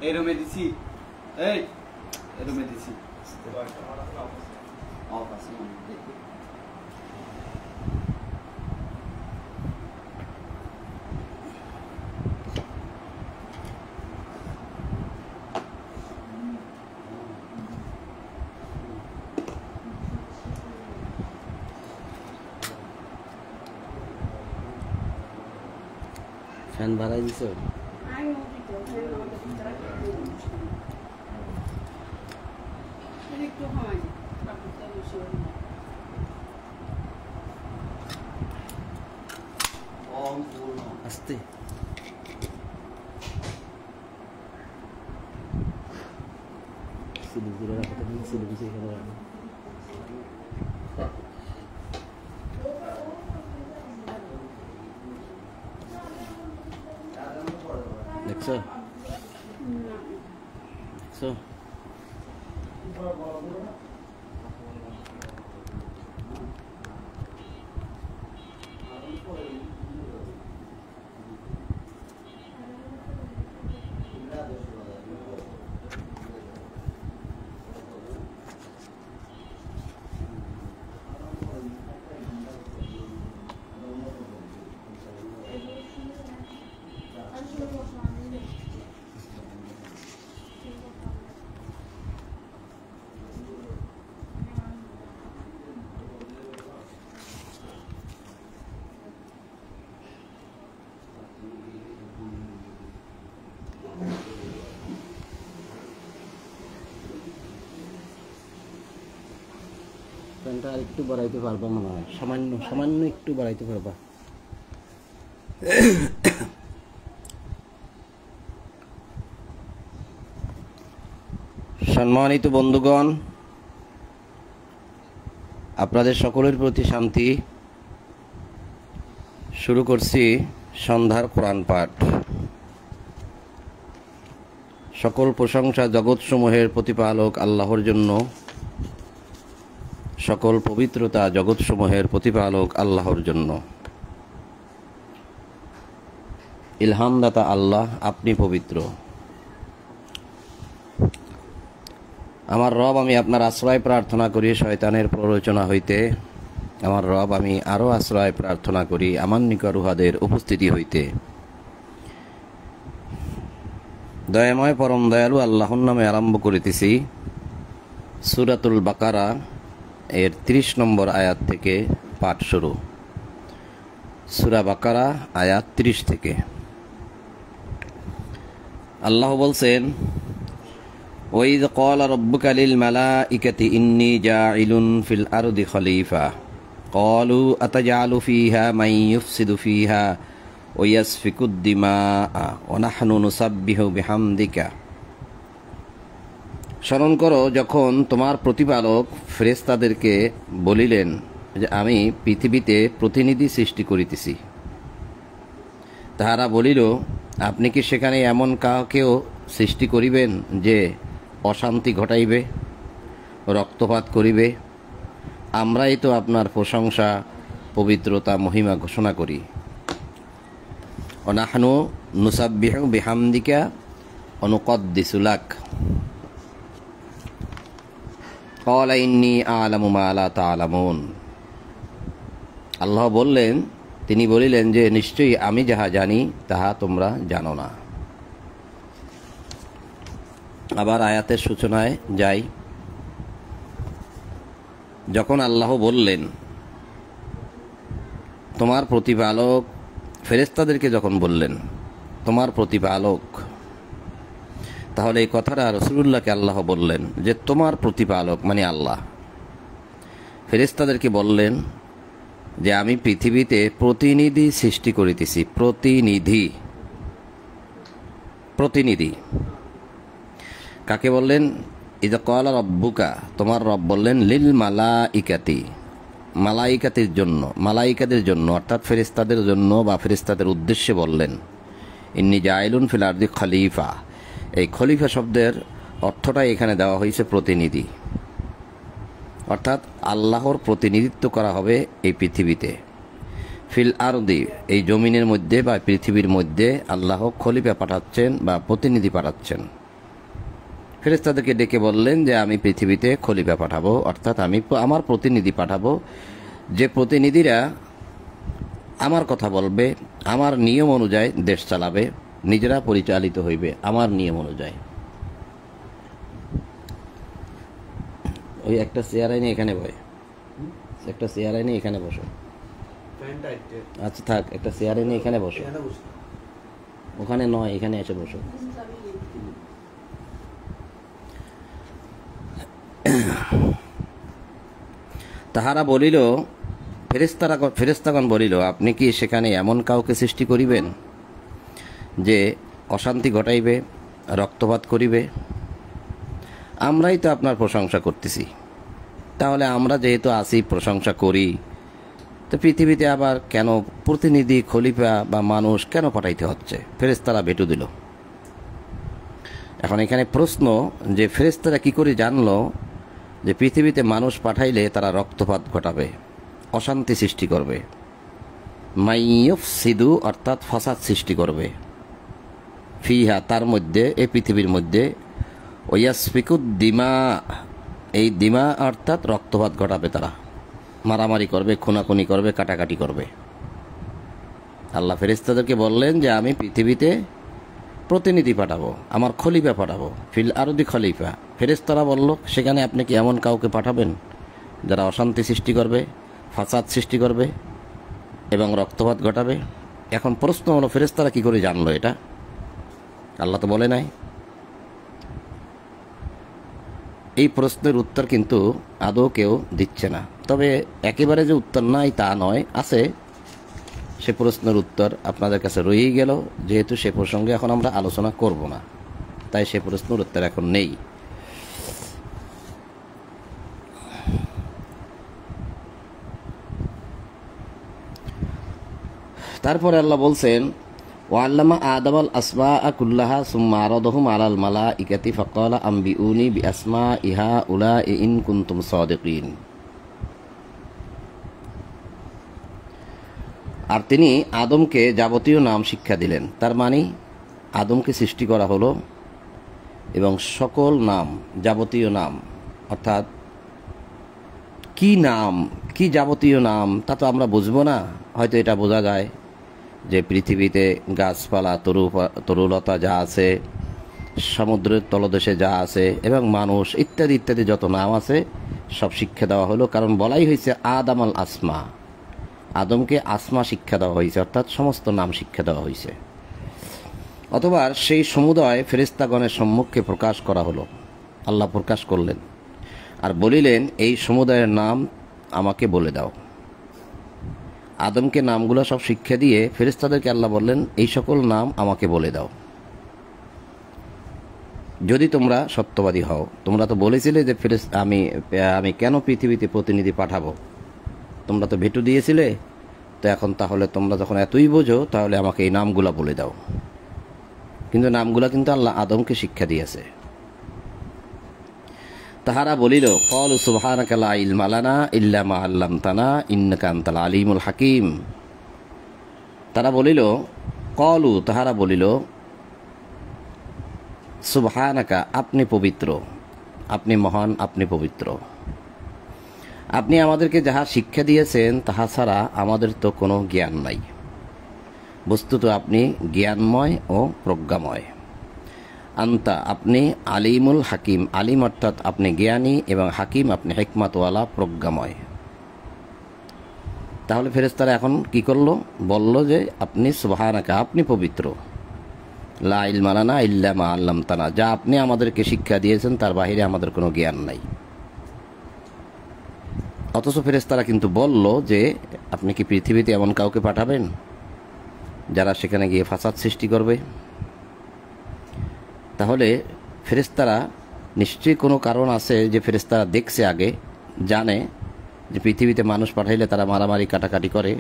এই রুমে দিছি, এই রুমে দিছি। ফ্যান বাড়াই দিছ? আস্তে সিলিগুলো রাখতে দিন, সিলিগুলো এখানে রাখো। দেখছো দেখছো ফ্যানটা আর একটু বাড়াইতে পারবা মনে হয়, সামান্য সামান্য একটু বাড়াইতে পারবা। সম্মানিত বন্ধুগণ, আপনাদের সকলের প্রতি শান্তি। শুরু করছি সন্ধ্যার কোরআন পাঠ। সকল প্রশংসা জগৎসমূহের প্রতিপালক আল্লাহর জন্য, সকল পবিত্রতা জগৎসমূহের প্রতিপালক আল্লাহর জন্য। ইলহামদাতা আল্লাহ, আপনি পবিত্র। আমার রব, আমি আপনার আশ্রয় প্রার্থনা করি শয়তানের প্ররোচনা হইতে। আমার রব, আমি আরও আশ্রয় প্রার্থনা করি আমার নিকট উহাদের উপস্থিতি হইতে। দয়াময় পরম দয়ালু আল্লাহর নামে আরম্ভ করিতেছি। সূরাতুল বাকারা এর 30 নম্বর আয়াত থেকে পাঠ শুরু। সূরা বাকারা আয়াত 30 থেকে। আল্লাহ বলছেন, ওয়াইয ক্বালা রাব্বুকা লিল মালাইকাতি ইন্নী জাইলুন ফিল আরদি খলিফা ক্বালু আতাজআলু ফীহা মান ইউফসিদু ফীহা ওয়া ইয়াসফিকুদ দিমাআ ওয়া নাহনু নুসাব্বিহু বিহামদিকা। স্মরণ করো যখন তোমার প্রতিপালক ফেরেশতাদেরকে বলিলেন যে আমি পৃথিবীতে প্রতিনিধি সৃষ্টি করিতেছি। তাহারা বলিল, আপনি কি সেখানে এমন কাউকেও সৃষ্টি করিবেন যে অশান্তি ঘটাইবে, রক্তপাত করিবে? আমরাই তো আপনার প্রশংসা, পবিত্রতা, মহিমা ঘোষণা করি। অনাহনু নুসাব্বিহু বিহামদিকা অনুকদ্দিসু লাক। ক্বালা ইন্নী আ'লামু মা লা তা'লামুন। আল্লাহ বললেন, তিনি বলিলেন যে নিশ্চয়ই আমি যাহা জানি তাহা তোমরা জানো না। আবার আয়াতের সূচনায় যাই। যখন আল্লাহ বললেন তোমার প্রতিপালক, ফেরেশতাদেরকে যখন বললেন তোমার প্রতিপালক, তাহলে এই কথাটা রাসূলুল্লাহকে আল্লাহ বললেন যে তোমার প্রতিপালক মানে আল্লাহ। ফেরেশতাদেরকে বললেন যে আমি পৃথিবীতে প্রতিনিধি সৃষ্টি করিতেছি। প্রতিনিধি, প্রতিনিধি কাকে বললেন? ইযা ক্বালা রাব্বুকা, তোমার রব বললেন, লিল মালাইকাতি, মালাইকাতের জন্য, মালাইকাদের জন্য অর্থাৎ ফেরেশতাদের জন্য বা ফেরেশতাদের উদ্দেশ্যে বললেন, ইন্নী জাইলুন ফিল আরদি খলিফা। এই খলিফা শব্দের অর্থটাই এখানে দেওয়া হয়েছে প্রতিনিধি, অর্থাৎ আল্লাহর প্রতিনিধিত্ব করা হবে এই পৃথিবীতে। ফিল আরদি, এই জমিনের মধ্যে বা পৃথিবীর মধ্যে আল্লাহ খলিফা পাঠাচ্ছেন বা প্রতিনিধি পাঠাচ্ছেন। ফেরেশতাদেরকে ডেকে বললেন যে আমি পৃথিবীতে খলিফা পাঠাবো, অর্থাৎ আমি আমার প্রতিনিধি পাঠাবো, যে প্রতিনিধিরা আমার কথা বলবে, আমার নিয়ম অনুযায়ী দেশ চালাবে, নিজেরা পরিচালিত হইবে আমার নিয়ম অনুযায়ী। ওই একটা চেয়ার আইনে এখানে বয়, একটা চেয়ার আইনে এখানে বসো। আচ্ছা থাক, একটা চেয়ার এনে এখানে বসো, ওখানে নয়, এখানে এসে বসো। তাহারা বলিল, ফেরেশতাগণ বলিল, আপনি কি সেখানে এমন কাউকে সৃষ্টি করিবেন যে অশান্তি ঘটাইবে, রক্তপাত করিবে? আমরাই তো আপনার প্রশংসা করতেছি, তাহলে আমরা যেহেতু আসি প্রশংসা করি, তো পৃথিবীতে আবার কেন প্রতিনিধি, খলিফা বা মানুষ কেন পাঠাইতে হচ্ছে? ফেরেশতারা ভেটু দিল। এখন এখানে প্রশ্ন যে ফেরেশতারা কি করে জানলো যে পৃথিবীতে মানুষ পাঠাইলে তারা রক্তপাত ঘটাবে, অশান্তি সৃষ্টি করবে, মাইয়ুফসিদু অর্থাৎ ফাসাদ সৃষ্টি করবে, ফিহা তার মধ্যে, এই পৃথিবীর মধ্যে, ওয়াসফিকুদ দিমা, এই দিমা অর্থাৎ রক্তপাত ঘটাবে, তারা মারামারি করবে, খুনাখুনি করবে, কাটাকাটি করবে। আল্লাহ ফেরেশতাদেরকে বললেন যে আমি পৃথিবীতে প্রতিনিধি পাঠাবো, আমার খলিফা পাঠাবো, ফিল আরদি খলিফা। ফেরেশতারা বলল, সেখানে আপনি কি এমন কাউকে পাঠাবেন যারা অশান্তি সৃষ্টি করবে, ফাসাদ সৃষ্টি করবে এবং রক্তপাত ঘটাবে? এখন প্রশ্ন হলো, ফেরেশতারা কি করে জানলো এটা? আল্লাহ তো বলে নাই। এই প্রশ্নের উত্তর কিন্তু আদৌ কেউ দিচ্ছে না। তবে একেবারে যে উত্তর নাই তা নয়, আছে। সে প্রশ্নের উত্তর আপনাদের কাছে রয়েই গেল, যেহেতু সে প্রসঙ্গে এখন আমরা আলোচনা করব না, তাই সে প্রশ্নের উত্তর এখন নেই। তারপরে আল্লাহ বলছেন, ওয়াল্লামা আদামাল আসমা কুল্লাহা সুম্মা আরাদাহুম আলাল মালাইকাতি ফাকালা আম্বিউনি বিআসমাই হাউলাই ইন কুনতুম সাদিকিন। আর তিনি আদমকে যাবতীয় নাম শিক্ষা দিলেন। তার মানে আদমকে সৃষ্টি করা হলো এবং সকল নাম, যাবতীয় নাম, অর্থাৎ কি নাম, কি যাবতীয় নাম তা তো আমরা বুঝবো না। হয়তো এটা বোঝা যায় যে পৃথিবীতে গাছপালা, তরুলতা যা আছে, সমুদ্রের তলদেশে যা আছে এবং মানুষ ইত্যাদি ইত্যাদি যত নাম আছে সব শিক্ষা দেওয়া হলো। কারণ বলাই হয়েছে আদম আল আসমা, আদমকে আসমা শিক্ষা দেওয়া হয়েছে, অর্থাৎ সমস্ত নাম শিক্ষা দেওয়া হয়েছে। অথবা সেই সমুদয় ফেরেশতাগণের সম্মুখে প্রকাশ করা হলো, আল্লাহ প্রকাশ করলেন আর বলিলেন, এই সমুদয়ের নাম আমাকে বলে দাও। আদমকে নামগুলো সব শিক্ষা দিয়ে ফেরেশতাদেরকে আল্লাহ বললেন, এই সকল নাম আমাকে বলে দাও, যদি তোমরা সত্যবাদী হও। তোমরা তো বলেছিলে যে আমি কেন পৃথিবীতে প্রতিনিধি পাঠাবো, তোমরা তো ভেটু দিয়েছিলে, তো এখন তাহলে তোমরা যখন এতই বোঝো তাহলে আমাকে এই নামগুলা বলে দাও। কিন্তু নামগুলা কিন্তু আল্লাহ আদমকে শিক্ষা দিয়েছে। তাহারা বলিল, ক্বালু সুবহানাকা লা ইলমা লানা ইল্লা মা আল্লামতানা ইন্নাকা আনতাল আলিমুল হাকিম। তারা বলিল, ক্বালু তাহারা বলিল, সুবহানাকা আপনি পবিত্র, আপনি মহান, আপনি পবিত্র, আপনি আমাদেরকে যাহা শিক্ষা দিয়েছেন তাহা ছাড়া আমাদের তো কোনো জ্ঞান নাই। বস্তুত আপনি জ্ঞানময় ও প্রজ্ঞাময়। আন্তা আপনি আলিমুল হাকিম, আলিম অর্থাৎ আপনি জ্ঞানী এবং হাকিম আপনি হিকমতওয়ালা, প্রজ্ঞাময়। তাহলে ফেরেশতারা এখন কি করলো? বলল যে আপনি সুবহানাকা, আপনি পবিত্র, লা ইলমা লানা ইল্লা মা আল্লামতানা, যা আপনি আমাদেরকে শিক্ষা দিয়েছেন তার বাহিরে আমাদের কোনো জ্ঞান নাই। অথচ ফেরেশতারা কিন্তু বলল যে আপনি কি পৃথিবীতে এমন কাউকে পাঠাবেন যারা সেখানে গিয়ে ফাসাদ সৃষ্টি করবে? তাহলে ফেরেশতারা নিশ্চয়ই কোনো কারণ আছে যে ফেরেশতারা দেখছে আগে, জানে যে পৃথিবীতে মানুষ পাঠাইলে তারা মারামারি কাটাকাটি করে।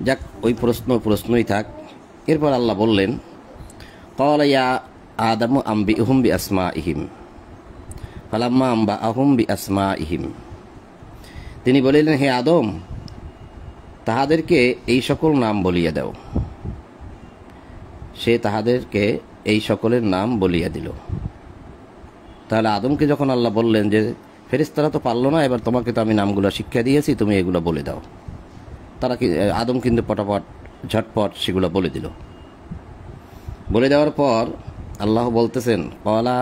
যাক, ওই প্রশ্নই থাক। এরপর আল্লাহ বললেন, ক্বালা ইয়া আদামু আম্বিউহুম বিআসমাইহিম ফালাম্মা আম্বাআহুম বিআসমাইহিম। তিনি বলিলেন, হে আদম, তাহাদেরকে এই সকল নাম বলিয়া দাও। সে তাহাদেরকে এই সকলের নাম বলিয়া দিল। তাহলে আদমকে যখন আল্লাহ বললেন যে ফেরেশতারা তো পারল না, এবার তোমাকে তো আমি নামগুলো শিক্ষা দিয়েছি, তুমি এগুলো বলে দাও, আদম কিন্তু পটাপট ঝটপট সেগুলো বলে দিল। বলে দেওয়ার পর আল্লাহ বলতেছেন, ক্বালা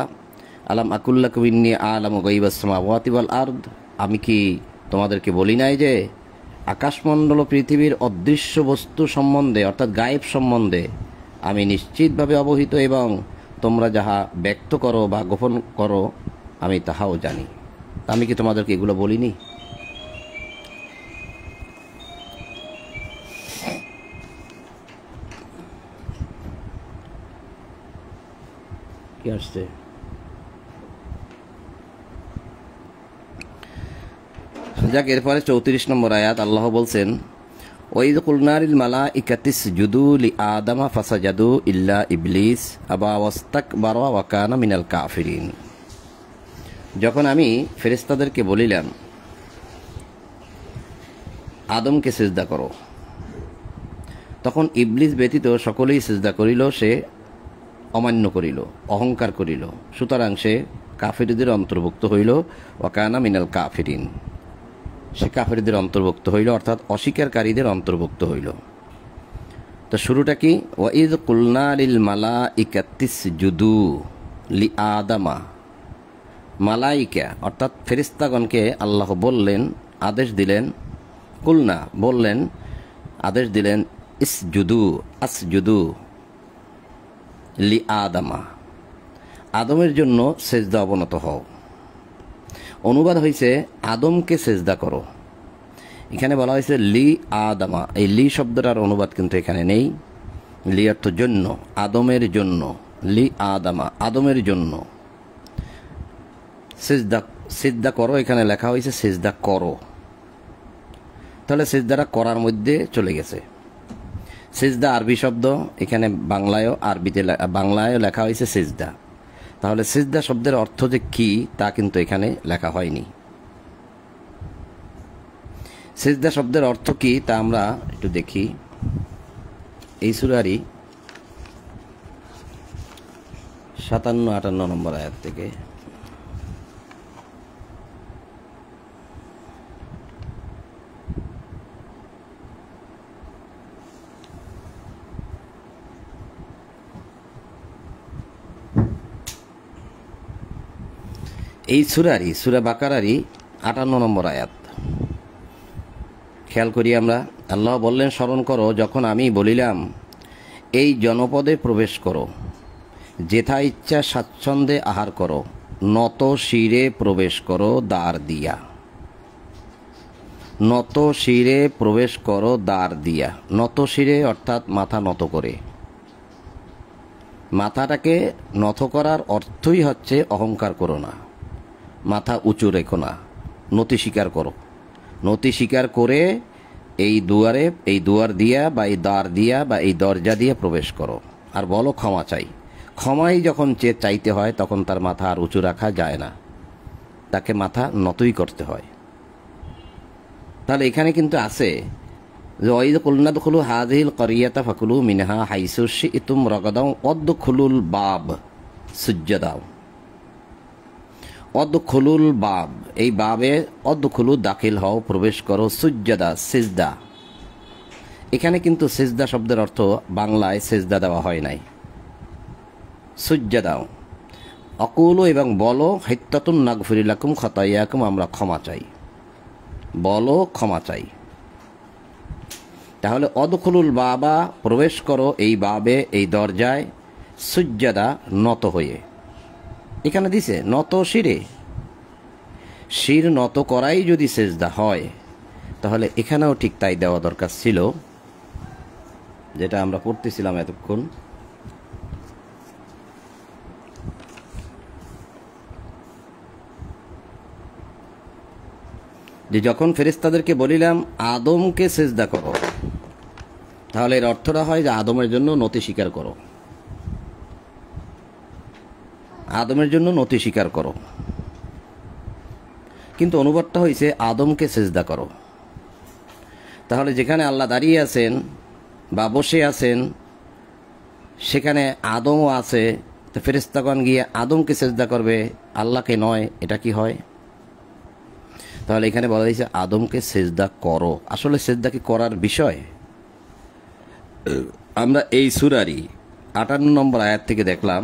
আলাম আকুল্লাকুম ইন্নী আ'লামু গায়বাস সামাওয়াতি ওয়াল আরদ। আমি কি তোমাদেরকে বলি নাই যে আকাশমণ্ডল পৃথিবীর অদৃশ্য বস্তু সম্বন্ধে অর্থাৎ গায়েব সম্বন্ধে আমি নিশ্চিতভাবে অবহিত, এবং তোমরা যাহা ব্যক্ত করো বা গোপন করো আমি তাহাও জানি। আমি কি তোমাদেরকে এগুলো বলিনি? কি আসছে? যাক, এরপরে 34 নম্বর আয়াত আল্লাহ বলছেন, ওয়াইদ কুলনা লিল মালাইকাতি ইসজুদু লিআদামা ফাসাজাদু ইল্লা ইবলিস আবা ওয়াস্তাকবারা ওয়া কানা মিনাল কাফিরিন। যখন আমি ফেরেশতাদেরকে বলিলাম আদমকে সিজদা করো, তখন ইবলিস ব্যতীত সকলেই সিজদা করিল, সে অমান্য করিল, অহংকার করিল, সুতরাং সে কাফিরদের অন্তর্ভুক্ত হইল। ওয়া কানা মিনাল কাফিরিন, সে কাফিরদের অন্তর্ভুক্ত হইল, অর্থাৎ অস্বীকারীদের অন্তর্ভুক্ত হইল। তো শুরুটা কি? ওয়াইদ কুলনা লিল মালাইকাতি ইসজুদু লিআদামা। মালাইকা অর্থাৎ ফেরেশতাগণকে আল্লাহ বললেন, আদেশ দিলেন, কুলনা বললেন, আদেশ দিলেন, ইসজুদু আসজুদু লিআদামা, আদমের জন্য সেজদা অবনত হও। অনুবাদ হয়েছে আদমকে সেজদা করো। এখানে বলা হয়েছে লি আদামা। এই লি শব্দটার অনুবাদ কিন্তু এখানে নেই। লি অর্থ জন্য, আদমের জন্য, লি আদামা আদমের জন্য। সিজদা করো, এখানে লেখা হয়েছে সিজদা করো। তাহলে সিজদাটা করার মধ্যে চলে গেছে। সিজদা আরবি শব্দ, এখানে বাংলায়ও লেখা হয়েছে সিজদা। তাহলে সিজদা শব্দের অর্থ যে কি তা কিন্তু এখানে লেখা হয়নি। সিজদা শব্দের অর্থ কি তা আমরা একটু দেখি। এই সূরারই 57-58 নম্বর আয়াত থেকে। এই সূরা বাকারারই 58 নম্বর আয়াত খেয়াল করি আমরা। আল্লাহ বললেন, স্মরণ করো যখন আমি বলিলাম এই জনপদে প্রবেশ করো, যেথা ইচ্ছা স্বাচ্ছন্দ্যে আহার করো, নত শিরে প্রবেশ করো দ্বার দিয়া। নত শিরে প্রবেশ করো দ্বার দিয়া। নত শিরে অর্থাৎ মাথা নত করে। মাথাটাকে নত করার অর্থই হচ্ছে অহংকার করো না, মাথা উঁচু রেখো না, নতি স্বীকার করো। নতি স্বীকার করে এই দুয়ার দিয়া বা এই দ্বার দিয়া বা এই দরজা দিয়ে প্রবেশ করো, আর বলো ক্ষমা চাই। ক্ষমাই যখন চাইতে হয় তখন তার মাথা আর উঁচু রাখা যায় না, তাকে মাথা নতই করতে হয়। তাহলে এখানে কিন্তু আছে যে ওয়াইদ কুলনা দুখুলু হাযিহিল ক্বরিয়াতা ফাকুলু মিনহা হাইসু শি'তুম রাগাদাও ওয়াদখুলুল বাব সুজ্জাদাও। অদখুলুল বাব, এই বাবে অদখুলু দাখিল হও, প্রবেশ করো, সুজ্জাদা সিজদা। এখানে কিন্তু সিজদা শব্দের অর্থ বাংলায় সিজদা দেওয়া হয় নাই। সুজ্জাদাও অকুলু এবং বলো, হিত্তাতুন নাগফির লাকুম খতায়াকুম, আমরা ক্ষমা চাই, বলো ক্ষমা চাই। তাহলে অদখুলুল বাবা প্রবেশ করো এই বাবে এই দরজায়, সুজ্জাদা নত হয়ে। এখানে দিছে নত শিরে। শির নত করাই যদি সেজদা হয় তাহলে এখানেও ঠিক তাই দেওয়া দরকার ছিল, যেটা আমরা পড়তেছিলাম এতক্ষণ। যে যখন ফেরেশতাদেরকে বলিলাম আদমকে সিজদা করো, তাহলে এর অর্থটা হয় যে আদমের জন্য নতি স্বীকার করো, আদমের জন্য নতি স্বীকার করো। কিন্তু অনুবাদটা হয়েছে আদমকে সিজদা করো। তাহলে যেখানে আল্লাহ দাঁড়িয়ে আছেন বা বসে আছেন সেখানে আদমও আছে, তো ফেরেশতাগণ গিয়ে আদমকে সিজদা করবে, আল্লাহকে নয়, এটা কি হয়? তাহলে এখানে বলা হয়েছে আদমকে সিজদা করো। আসলে সিজদা কি করার বিষয়? আমরা এই সূরারই 58 নম্বর আয়াত থেকে দেখলাম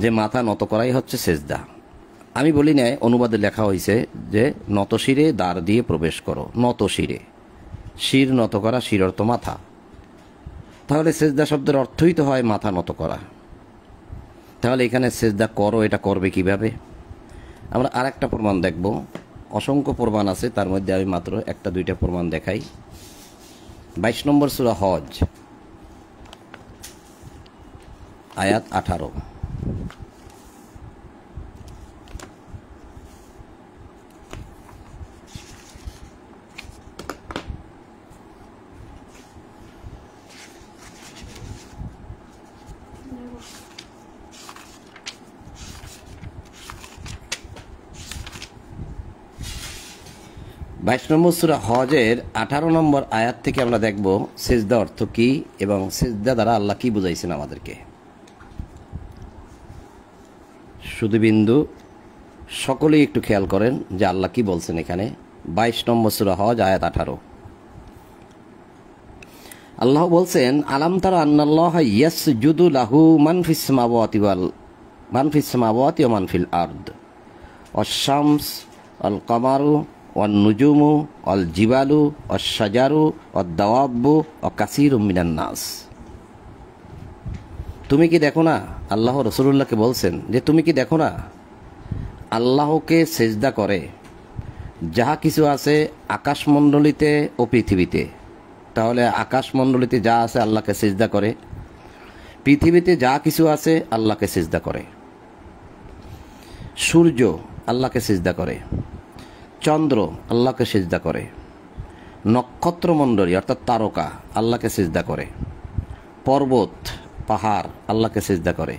যে মাথা নত করাই হচ্ছে সিজদা। আমি বলি নাই, অনুবাদে লেখা হয়েছে যে নত শিরে দ্বার দিয়ে প্রবেশ করো, নত শিরে, শির নত করা, শির অর্থ মাথা। তাহলে সিজদা শব্দের অর্থই তো হয় মাথা নত করা। তাহলে এখানে সিজদা করো, এটা করবে কিভাবে? আমরা আরেকটা প্রমাণ দেখব। অসংখ্য প্রমাণ আছে, তার মধ্যে আমি মাত্র একটা দুইটা প্রমাণ দেখাই। 22 নম্বর সূরা হজ, আয়াত 18। বাইশ নম্বর সূরা হজের 18 নম্বর আয়াত থেকে আমরা দেখব সিজদা অর্থ কি এবং সিজদা দ্বারা আল্লাহ কি বুঝাইছেন আমাদেরকে। সুধীবিন্দু সকলেই একটু খেয়াল করেন যে আল্লাহ কি বলছেন এখানে। 22 নম্বর সূরা হজ, আয়াত 18। আল্লাহ বলছেন, আলাম তারা আন্নাল্লাহা ইয়াসজুদু লাহু মান ফিস সামাওয়াতি ওয়া মান ফিল আরদ ওয়াশ-শামস ওয়াল কামারু ওয়ান নুজুমু ওয়াল জিবালু ওয়াশ-শাজারু ওয়াদ-দাওয়াব্বু ওয়া কাসীরুম মিনান নাস। তুমি কি দেখো না, আল্লাহ রাসূলুল্লাহকে বলছেন যে তুমি কি দেখো না আল্লাহকে সিজদা করে যাহা কিছু আছে আকাশমণ্ডলীতে ও পৃথিবীতে। তাহলে আকাশমণ্ডলীতে যা আছে আল্লাহকে সিজদা করে, পৃথিবীতে যা কিছু আছে আল্লাহকে সিজদা করে। সূর্য আল্লাহকে সিজদা করে, চন্দ্র আল্লাহকে সিজদা করে, নক্ষত্রমণ্ডলী অর্থাৎ তারকা আল্লাহকে সিজদা করে, পর্বত পাহাড় আল্লাহকে সিজদা করে,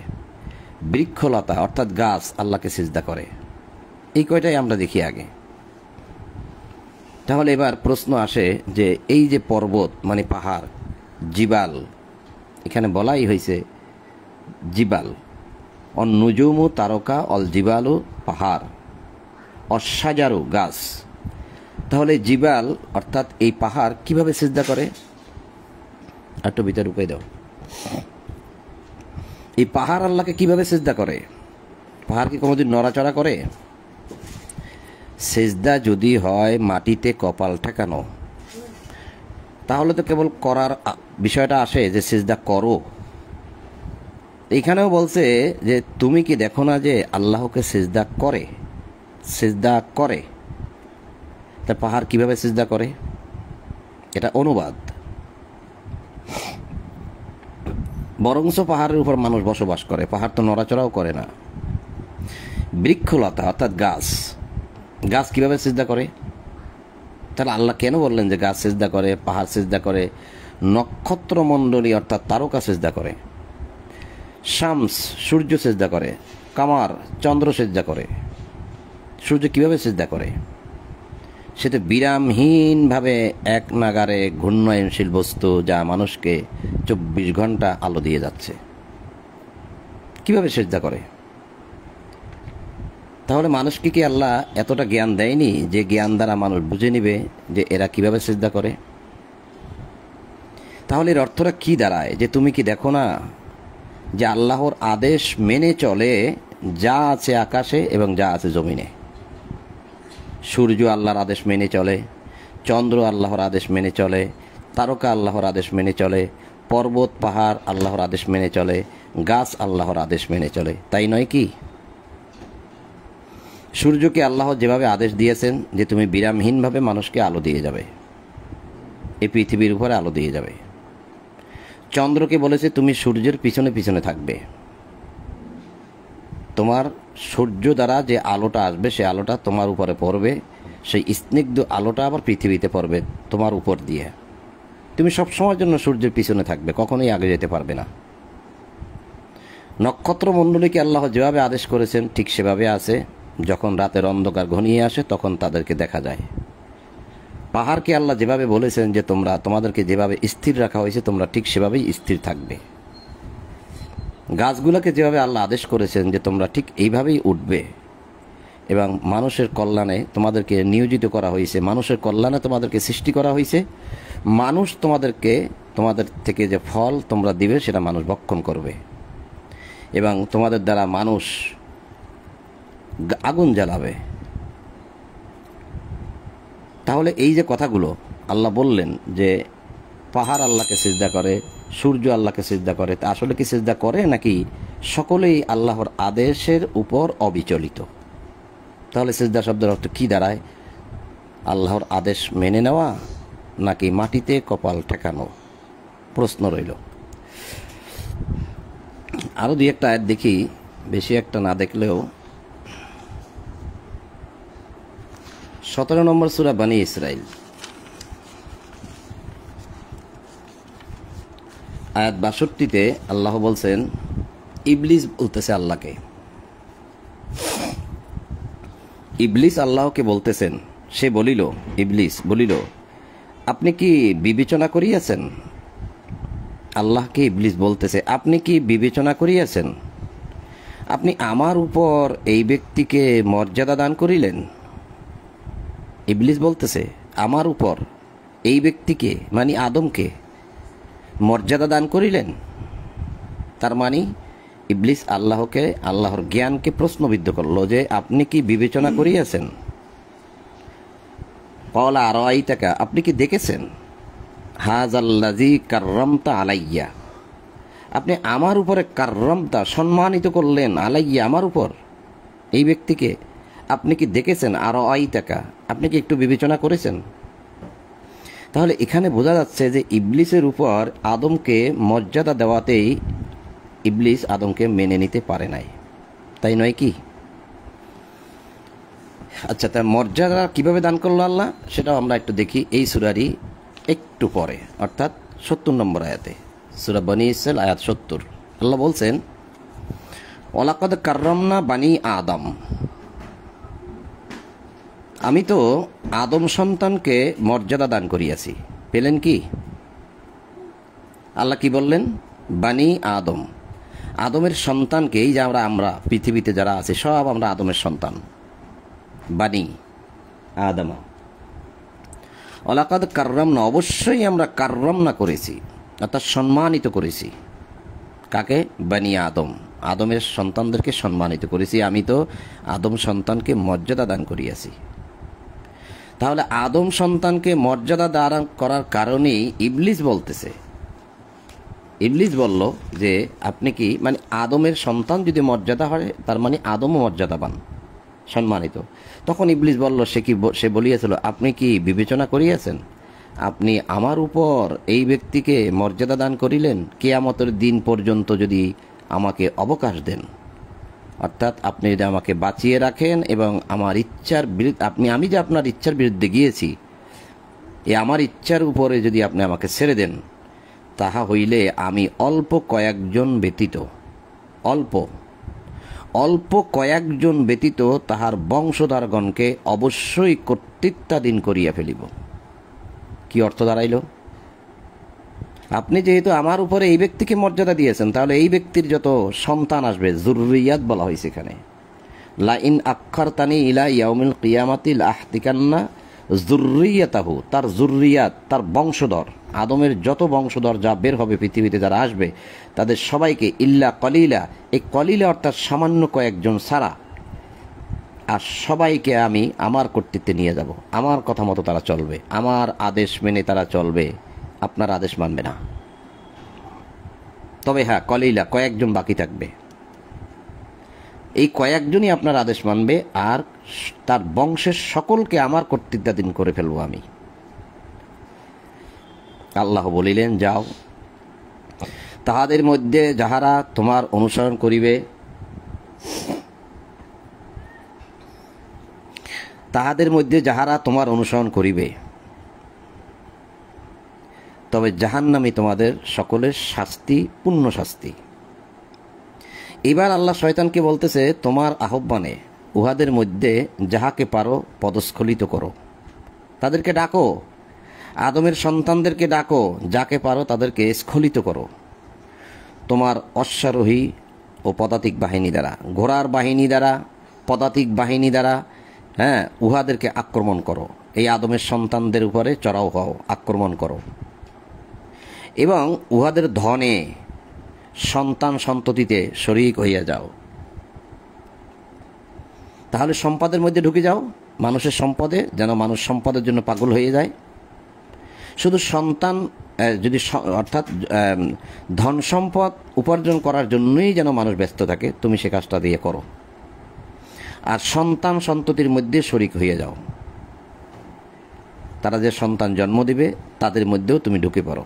বৃক্ষলতা অর্থাৎ গাছ আল্লাহকে সিজদা করে। এই কয়টাই আমরা দেখি আগে। তাহলে এবার প্রশ্ন আসে যে এই যে পর্বত মানে পাহাড়, জিবাল, এখানে বলাই হয়েছে জিবাল, অন নুজুমু তারকা, অল জিবালু পাহাড়, অশাজারু গাছ। তাহলে জিবাল অর্থাৎ এই পাহাড় কিভাবে সিজদা করে? একটু ভিতরে ঢুকাই দাও। এই পাহাড় আল্লাহকে কিভাবে সিজদা করে? পাহাড় কি কোনোদিন নড়াচড়া করে? সিজদা যদি হয় মাটিতে কপাল ঠেকানো, তাহলে তো কেবল করার বিষয়টা আসে যে সিজদা করো। এইখানেও বলছে যে তুমি কি দেখো না যে আল্লাহকে সিজদা করে, সিজদা করে। তা পাহাড় কিভাবে সিজদা করে? এটা অনুবাদ। বরংস পাহাড়ের উপর মানুষ বসবাস করে, পাহাড় তো নড়াচড়াও করে না। বৃক্ষলতা অর্থাৎ গাছ, গাছ কিভাবে সিজদা করে? তাহলে আল্লাহ কেন বললেন যে গাছ সিজদা করে, পাহাড় সিজদা করে, নক্ষত্রমণ্ডলী অর্থাৎ তারকা সিজদা করে, শামস সূর্য সিজদা করে, কামার চন্দ্র সিজদা করে। সূর্য কিভাবে সিজদা করে? সে তো বিরামহীনভাবে এক নাগারে ঘূর্ণয়নশীল বস্তু, যা মানুষকে 24 ঘন্টা আলো দিয়ে যাচ্ছে। কিভাবে সিজদা করে? তাহলে মানুষকে কি আল্লাহ এতটা জ্ঞান দেয়নি যে জ্ঞান দ্বারা মানুষ বুঝে নিবে যে এরা কিভাবে সিজদা করে? তাহলে এর অর্থটা কি দাঁড়ায়? যে তুমি কি দেখো না যে আল্লাহর আদেশ মেনে চলে যা আছে আকাশে এবং যা আছে জমিনে। সূর্য আল্লাহর আদেশ মেনে চলে, চন্দ্র আল্লাহর আদেশ মেনে চলে, তারকা আল্লাহর আদেশ মেনে চলে, পর্বত পাহাড় আল্লাহর আদেশ মেনে চলে, গাছ আল্লাহর আদেশ মেনে চলে, তাই নয় কি? সূর্যকে আল্লাহ যেভাবে আদেশ দিয়েছেন যে তুমি বিরামহীনভাবে মানুষকে আলো দিয়ে যাবে, এই পৃথিবীর উপরে আলো দিয়ে যাবে। চন্দ্রকে বলেছে তুমি সূর্যের পিছনে পিছনে থাকবে, তোমার সূর্য দ্বারা যে আলোটা আসবে সে আলোটা তোমার উপরে পড়বে, সেই স্নিগ্ধ আলোটা আবার পৃথিবীতে পড়বে তোমার উপর দিয়ে। তুমি সবসময়ের জন্য সূর্যের পিছনে থাকবে, কখনোই আগে যেতে পারবে না। নক্ষত্রমণ্ডলীকে আল্লাহ যেভাবে আদেশ করেছেন ঠিক সেভাবে আছে। যখন রাতের অন্ধকার ঘনিয়ে আসে তখন তাদেরকে দেখা যায়। পাহাড়কে আল্লাহ যেভাবে বলেছেন যে তোমাদেরকে যেভাবে স্থির রাখা হয়েছে তোমরা ঠিক সেভাবেই স্থির থাকবে। গাছগুলোকে যেভাবে আল্লাহ আদেশ করেছেন যে তোমরা ঠিক এইভাবেই উঠবে, এবং মানুষের কল্যাণে তোমাদেরকে নিয়োজিত করা হয়েছে, মানুষের কল্যাণে তোমাদেরকে সৃষ্টি করা হয়েছে। মানুষ তোমাদের থেকে যে ফল তোমরা দিবে সেটা মানুষ ভক্ষণ করবে, এবং তোমাদের দ্বারা মানুষ আগুন জ্বালাবে। তাহলে এই যে কথাগুলো আল্লাহ বললেন যে পাহাড় আল্লাহকে সিজদা করে, সূর্য আল্লাহকে সিজদা করে, তা আসলে কি সিজদা করে নাকি সকলেই আল্লাহর আদেশের উপর অবিচলিত? তাহলে সিজদা শব্দের অর্থ কি দাঁড়ায়? আল্লাহর আদেশ মেনে নেওয়া নাকি মাটিতে কপাল ঠেকানো? প্রশ্ন রইল। আরও দুই একটা আয়াত দেখি, বেশি একটা না দেখলেও। 17 নম্বর সূরা বনী ইসরাইল, আয়াত 62-তে আল্লাহ বলছেন, ইবলিস বলতেছে আল্লাহকে, ইবলিস আল্লাহকে বলতেছেন, সে বলিল, ইবলিস বলিল, আপনি কি বিবেচনা করিয়াছেন? আল্লাহকে ইবলিস বলতেছে, আপনি কি বিবেচনা করিয়াছেন? আপনি আমার উপর এই ব্যক্তিকে মর্যাদা দান করিলেন। ইবলিস বলতেছে, আমার উপর এই ব্যক্তিকে মানে আদমকে মর্যাদা দান করিলেন। তার মানে ইবলিস আল্লাহর জ্ঞানকে প্রশ্নবিদ্ধ করলো যে আপনি কি বিবেচনা করিয়াছেন? ক্বালা আরাআইতাকা, আপনি কি দেখেছেন? হাযাল্লাযী কাররামতা আলাইয়া, আপনি আমার উপরে কাররামতা সম্মানিত করলেন, আলাইয়া আমার উপর এই ব্যক্তিকে আপনি কি দেখেছেন? আরাআইতাকা, আপনি কি একটু বিবেচনা করেছেন? তাহলে এখানে বোঝা যাচ্ছে যে ইবলিসের উপর আদমকে মর্যাদা দেওয়াতেই ইবলিস আদমকে মেনে নিতে পারে নাই, তাই নয় কি? আচ্ছা, তার মর্যাদা কিভাবে দান করলো আল্লাহ সেটাও আমরা একটু দেখি এই সূরারই একটু পরে, অর্থাৎ 70 নম্বর আয়াতে, সূরা বনী ইসরাইল আয়াত 70। আল্লাহ বলছেন, ওয়ালাকাদ কাররামনা বানি আদম, আমি তো আদম সন্তানকে মর্যাদা দান করিয়াছি। পেলেন কি? আল্লাহ কি বললেন? বানি আদম, আদমের সন্তানকে। এই যে আমরা পৃথিবীতে যারা আছি সব আমরা আদমের সন্তান, বানি আদম। ওয়ালাকাদ কাররামনা, অবশ্যই আমরা কাররামনা করেছি, অর্থাৎ সম্মানিত করেছি। কাকে? বানি আদম, আদমের সন্তানদেরকে সম্মানিত করেছি। আমি তো আদম সন্তানকে মর্যাদা দান করিয়াছি। তাহলে আদম সন্তানকে মর্যাদা দান করার কারণেই ইবলিস বলতেছে, ইবলিস বলল যে আপনি কি মানে আদমের সন্তান যদি মর্যাদা হয় তার মানে আদমও মর্যাদাবান, সম্মানিত। তখন ইবলিস বলল, সে বলিয়াছিল, আপনি কি বিবেচনা করিয়াছেন? আপনি আমার উপর এই ব্যক্তিকে মর্যাদা দান করিলেন, কিয়ামতের দিন পর্যন্ত যদি আমাকে অবকাশ দেন, অর্থাৎ আপনি যদি আমাকে বাঁচিয়ে রাখেন এবং আমার ইচ্ছার বিরুদ্ধে আমি যে আপনার ইচ্ছার বিরুদ্ধে গিয়েছি, আমার ইচ্ছার উপরে যদি আপনি আমাকে ছেড়ে দেন, তাহা হইলে আমি অল্প কয়েকজন ব্যতীত তাহার বংশধরগণকে অবশ্যই কর্তৃত্বাধীন করিয়া ফেলিব। কি অর্থ দাঁড়াইল? আপনি যেহেতু আমার উপরে এই ব্যক্তিকে মর্যাদা দিয়েছেন, তাহলে এই ব্যক্তির যত সন্তান আসবে, যুররিয়াত বলা হয়েছে এখানে, লা ইন আক্খারতানি ইলা ইয়াউমিল কিয়ামাতি লাহতিকান্না যুররিয়াতাহু, তার যুররিয়াত, তার বংশধর, আদমের যত বংশধর যা বের হবে পৃথিবীতে যারা আসবে তাদের সবাইকে, ইল্লা কলিলা, এই কলিলা অর্থাৎ সামান্য কয়েকজন ছাড়া, আর সবাইকে আমি আমার কর্তৃত্বে নিয়ে যাব। আমার কথা মতো তারা চলবে, আমার আদেশ মেনে তারা চলবে, আপনার আদেশ মানবে না। তবে হ্যাঁ, কলিলা, কয়েকজন বাকি থাকবে, এই কয়েকজনই আপনার আদেশ মানবে, আর তার বংশের সকলকে আমার কর্তৃত্বাধীন করে ফেলবো আমি। আল্লাহ বলিলেন, যাও, তাহাদের মধ্যে যাহারা তোমার অনুসরণ করিবে তাহাদের মধ্যে যাহারা তোমার অনুসরণ করিবে, তবে জাহান্নামী তোমাদের সকলের শাস্তি, পূর্ণ শাস্তি। এবার আল্লাহ শয়তানকে বলতেছে, তোমার আহ্বানে উহাদের মধ্যে যাহাকে পারো পদস্খলিত করো, তাদেরকে ডাকো, আদমের সন্তানদেরকে ডাকো, যাকে পারো তাদেরকে স্খলিত করো তোমার অশ্বারোহী ও পদাতিক বাহিনী দ্বারা, ঘোড়ার বাহিনী দ্বারা, পদাতিক বাহিনী দ্বারা, উহাদেরকে আক্রমণ করো। এই আদমের সন্তানদের উপরে চড়াও হও, আক্রমণ করো, এবং উহাদের ধনে, সন্তান সন্ততিতে শরীক হইয়া যাও। তাহলে সম্পদের মধ্যে ঢুকে যাও, মানুষের সম্পদে, যেন মানুষ সম্পদের জন্য পাগল হয়ে যায়। শুধু সন্তান যদি, অর্থাৎ ধন সম্পদ উপার্জন করার জন্যই যেন মানুষ ব্যস্ত থাকে, তুমি সে কাজটা দিয়ে করো। আর সন্তান সন্ততির মধ্যে শরীক হয়ে যাও, তারা যে সন্তান জন্ম দিবে তাদের মধ্যেও তুমি ঢুকে পড়ো।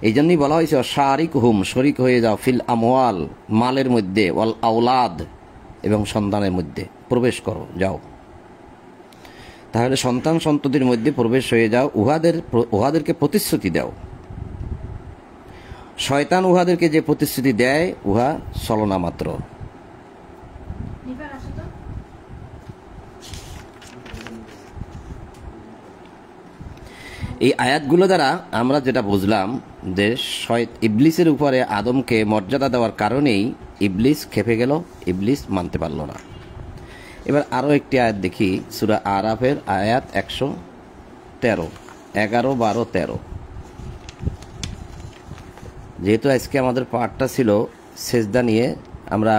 এই জন্যই বলা হয়েছে শারিক হুম, শরিক হয়ে যাও, ফিল আমওয়াল, মালের মধ্যে, ওয়াল আওলাদ, এবং সন্তানের মধ্যে প্রবেশ করো, যাও। তাহলে সন্তান সন্ততির মধ্যে প্রবেশ হয়ে যাও, উহাদেরকে প্রতিশ্রুতি দাও। শয়তান উহাদেরকে যে প্রতিশ্রুতি দেয়, উহা ছলনা মাত্র। এই আয়াতগুলো দ্বারা আমরা যেটা বুঝলাম যে ইবলিসের উপরে আদমকে মর্যাদা দেওয়ার কারণেই ইবলিস খেপে গেল, ইবলিস মানতে পারল না। এবার আরও একটি আয়াত দেখি, সূরা আরাফের আয়াত 113, 11, 12, 13। যেহেতু আজকে আমাদের পাঠটা ছিল সেজদা নিয়ে, আমরা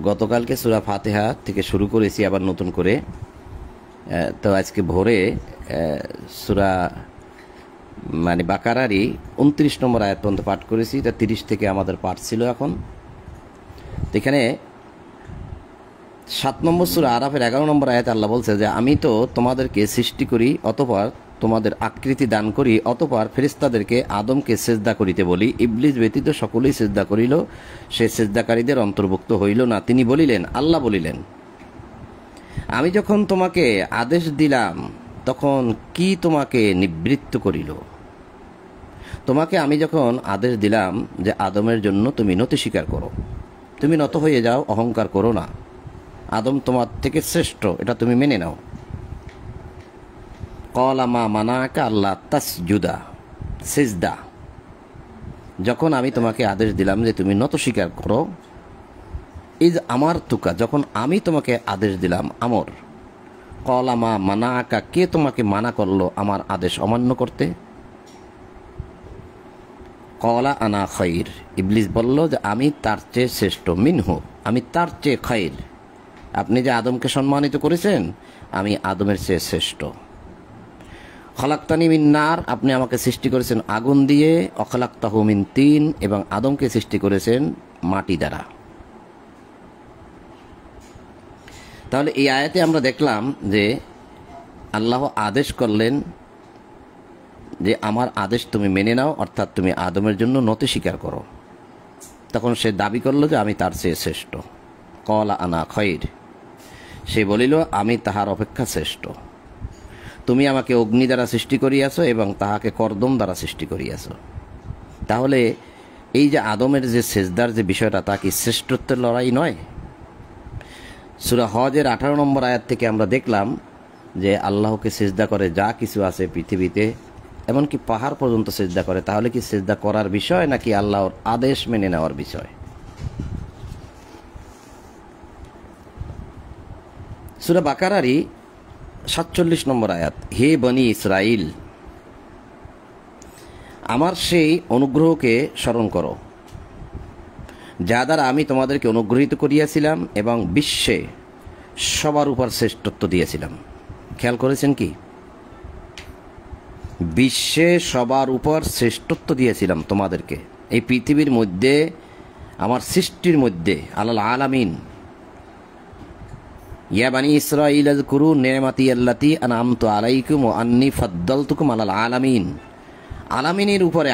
গতকালকে সূরা ফাতিহা থেকে শুরু করেছি আবার নতুন করে। তো আজকে ভোরে সূরা বাকারারই 29 নম্বর আয়াত পর্যন্ত পাঠ করেছি। তা 30 থেকে আমাদের পাঠ ছিল। এখন এখানে 7 নম্বর সূরা আরাফের 11 নম্বর আয়াতে আল্লাহ বলছে যে, আমি তো তোমাদেরকে সৃষ্টি করি, অতঃপর তোমাদের আকৃতি দান করি, অতঃপর ফেরেশতাদেরকে আদমকে সেজদা করিতে বলি, ইবলিস ব্যতীত সকলেই সেজদা করিল, সে সেজদাকারীদের অন্তর্ভুক্ত হইল না। তিনি বলিলেন, আল্লাহ বলিলেন, আমি যখন তোমাকে আদেশ দিলাম তখন কি তোমাকে নিবৃত্ত করিল? তোমাকে আমি যখন আদেশ দিলাম যে আদমের জন্য তুমি নতি স্বীকার করো, তুমি নত হয়ে যাও, অহংকার করো না, আদম তোমার থেকে শ্রেষ্ঠ, এটা তুমি মেনে নাও। ক্বালা মা মানাকা আল্লা তাসজুদা, সিজদা, যখন আমি তোমাকে আদেশ দিলাম যে তুমি নত স্বীকার করো, ইজ আমার তুকা, যখন আমি তোমাকে আদেশ দিলাম, আমর। ক্বালা মা মানাকা, কে তোমাকে মানা করলো আমার আদেশ অমান্য করতে? ক্বালা আনা খাইর, ইবলিস বলল যে আমি তার চেয়ে শ্রেষ্ঠ, মিনহু, আমি তার চেয়ে খাইর। আপনি যে আদমকে সম্মানিত করেছেন, আমি আদমের চেয়ে শ্রেষ্ঠ। খলাক্তানি মিন নার, আপনি আমাকে সৃষ্টি করেছেন আগুন দিয়ে, অখলাক্তাহু মিন তিন, এবং আদমকে সৃষ্টি করেছেন মাটি দ্বারা। তাহলে এই আয়াতে আমরা দেখলাম যে আল্লাহ আদেশ করলেন যে আমার আদেশ তুমি মেনে নাও, অর্থাৎ তুমি আদমের জন্য নতি স্বীকার করো। তখন সে দাবি করলো যে আমি তার চেয়ে শ্রেষ্ঠ। ক্বালা আনা খাইর, সে বলিল আমি তাহার অপেক্ষা শ্রেষ্ঠ। তুমি আমাকে অগ্নি দ্বারা সৃষ্টি করিয়াছ এবং তাহাকে কর্দম দ্বারা সৃষ্টি করিয়াছ। তাহলে এই যে আদমের যে সেজদার যে বিষয়টা, তা কি শ্রেষ্ঠত্বের লড়াই নয়? সূরা হজের 18 নম্বর আয়াত থেকে আমরা দেখলাম যে আল্লাহকে সেজদা করে যা কিছু আছে পৃথিবীতে, এমনকি পাহাড় পর্যন্ত সেজদা করে। তাহলে কি সেজদা করার বিষয় নাকি আল্লাহর আদেশ মেনে নেওয়ার বিষয়? সূরা বাকারারই 47 নম্বর আয়াত, হে বনি ইসরাইল, আমার সেই অনুগ্রহকে স্মরণ করো যা দ্বারা আমি তোমাদেরকে অনুগ্রহিত করিয়াছিলাম এবং বিশ্বে সবার উপর শ্রেষ্ঠত্ব দিয়েছিলাম। খেয়াল করেছেন কি? বিশ্বে সবার উপর শ্রেষ্ঠত্ব দিয়েছিলাম তোমাদেরকে, এই পৃথিবীর মধ্যে, আমার সৃষ্টির মধ্যে, আলাল আলামিন। ইয়া বানি ইসরাইল আযকুরু নি'মাতি আল্লাতী আন'আমতু আলাইকুম ওয়া আন্নী ফাদ্দালতুকুম আলাল আলামিন। আলামিনের উপরে,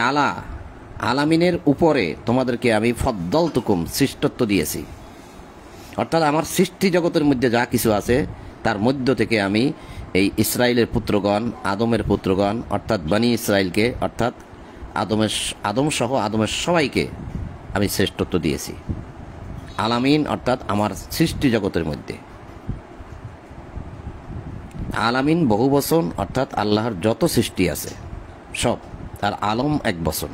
আলামিনের উপরে তোমাদেরকে আমি ফাদ্দালতুকুম, শ্রেষ্ঠত্ব দিয়েছি। অর্থাৎ আমার সৃষ্টি জগতের মধ্যে যা কিছু আছে তার মধ্য থেকে আমি এই ইসরায়েলের পুত্রগণ, আদমের পুত্রগণ অর্থাৎ বনি ইসরায়েলকে, অর্থাৎ আদম সহ আদমের সবাইকে আমি শ্রেষ্ঠত্ব দিয়েছি। আলামিন অর্থাৎ আমার সৃষ্টি জগতের মধ্যে। আলামিন বহু বচন, অর্থাৎ আল্লাহর যত সৃষ্টি আছে সব, তার আলম এক বচন।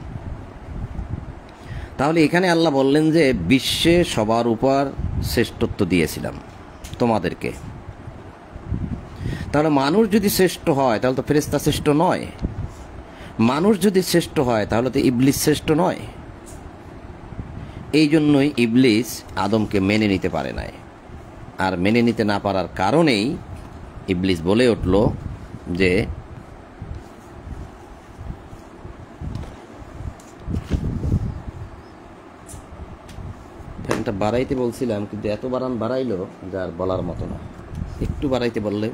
তাহলে এখানে আল্লাহ বললেন যে বিশ্বে সবার উপর শ্রেষ্ঠত্ব দিয়েছিলাম তোমাদেরকে। তাহলে মানুষ যদি শ্রেষ্ঠ হয় তাহলে তো ফেরেশতা শ্রেষ্ঠ নয়। মানুষ যদি শ্রেষ্ঠ হয় তাহলে তো ইবলিস শ্রেষ্ঠ নয়। এই জন্যই ইবলিস আদমকে মেনে নিতে পারে নাই। আর মেনে নিতে না পারার কারণেই ইবলিস বলে উঠল যে ফ্যানটা বাড়াইতে বলছিলাম, কিন্তু এত বাড়াইলো যার বলার মতো না। একটু বাড়াইতে বললে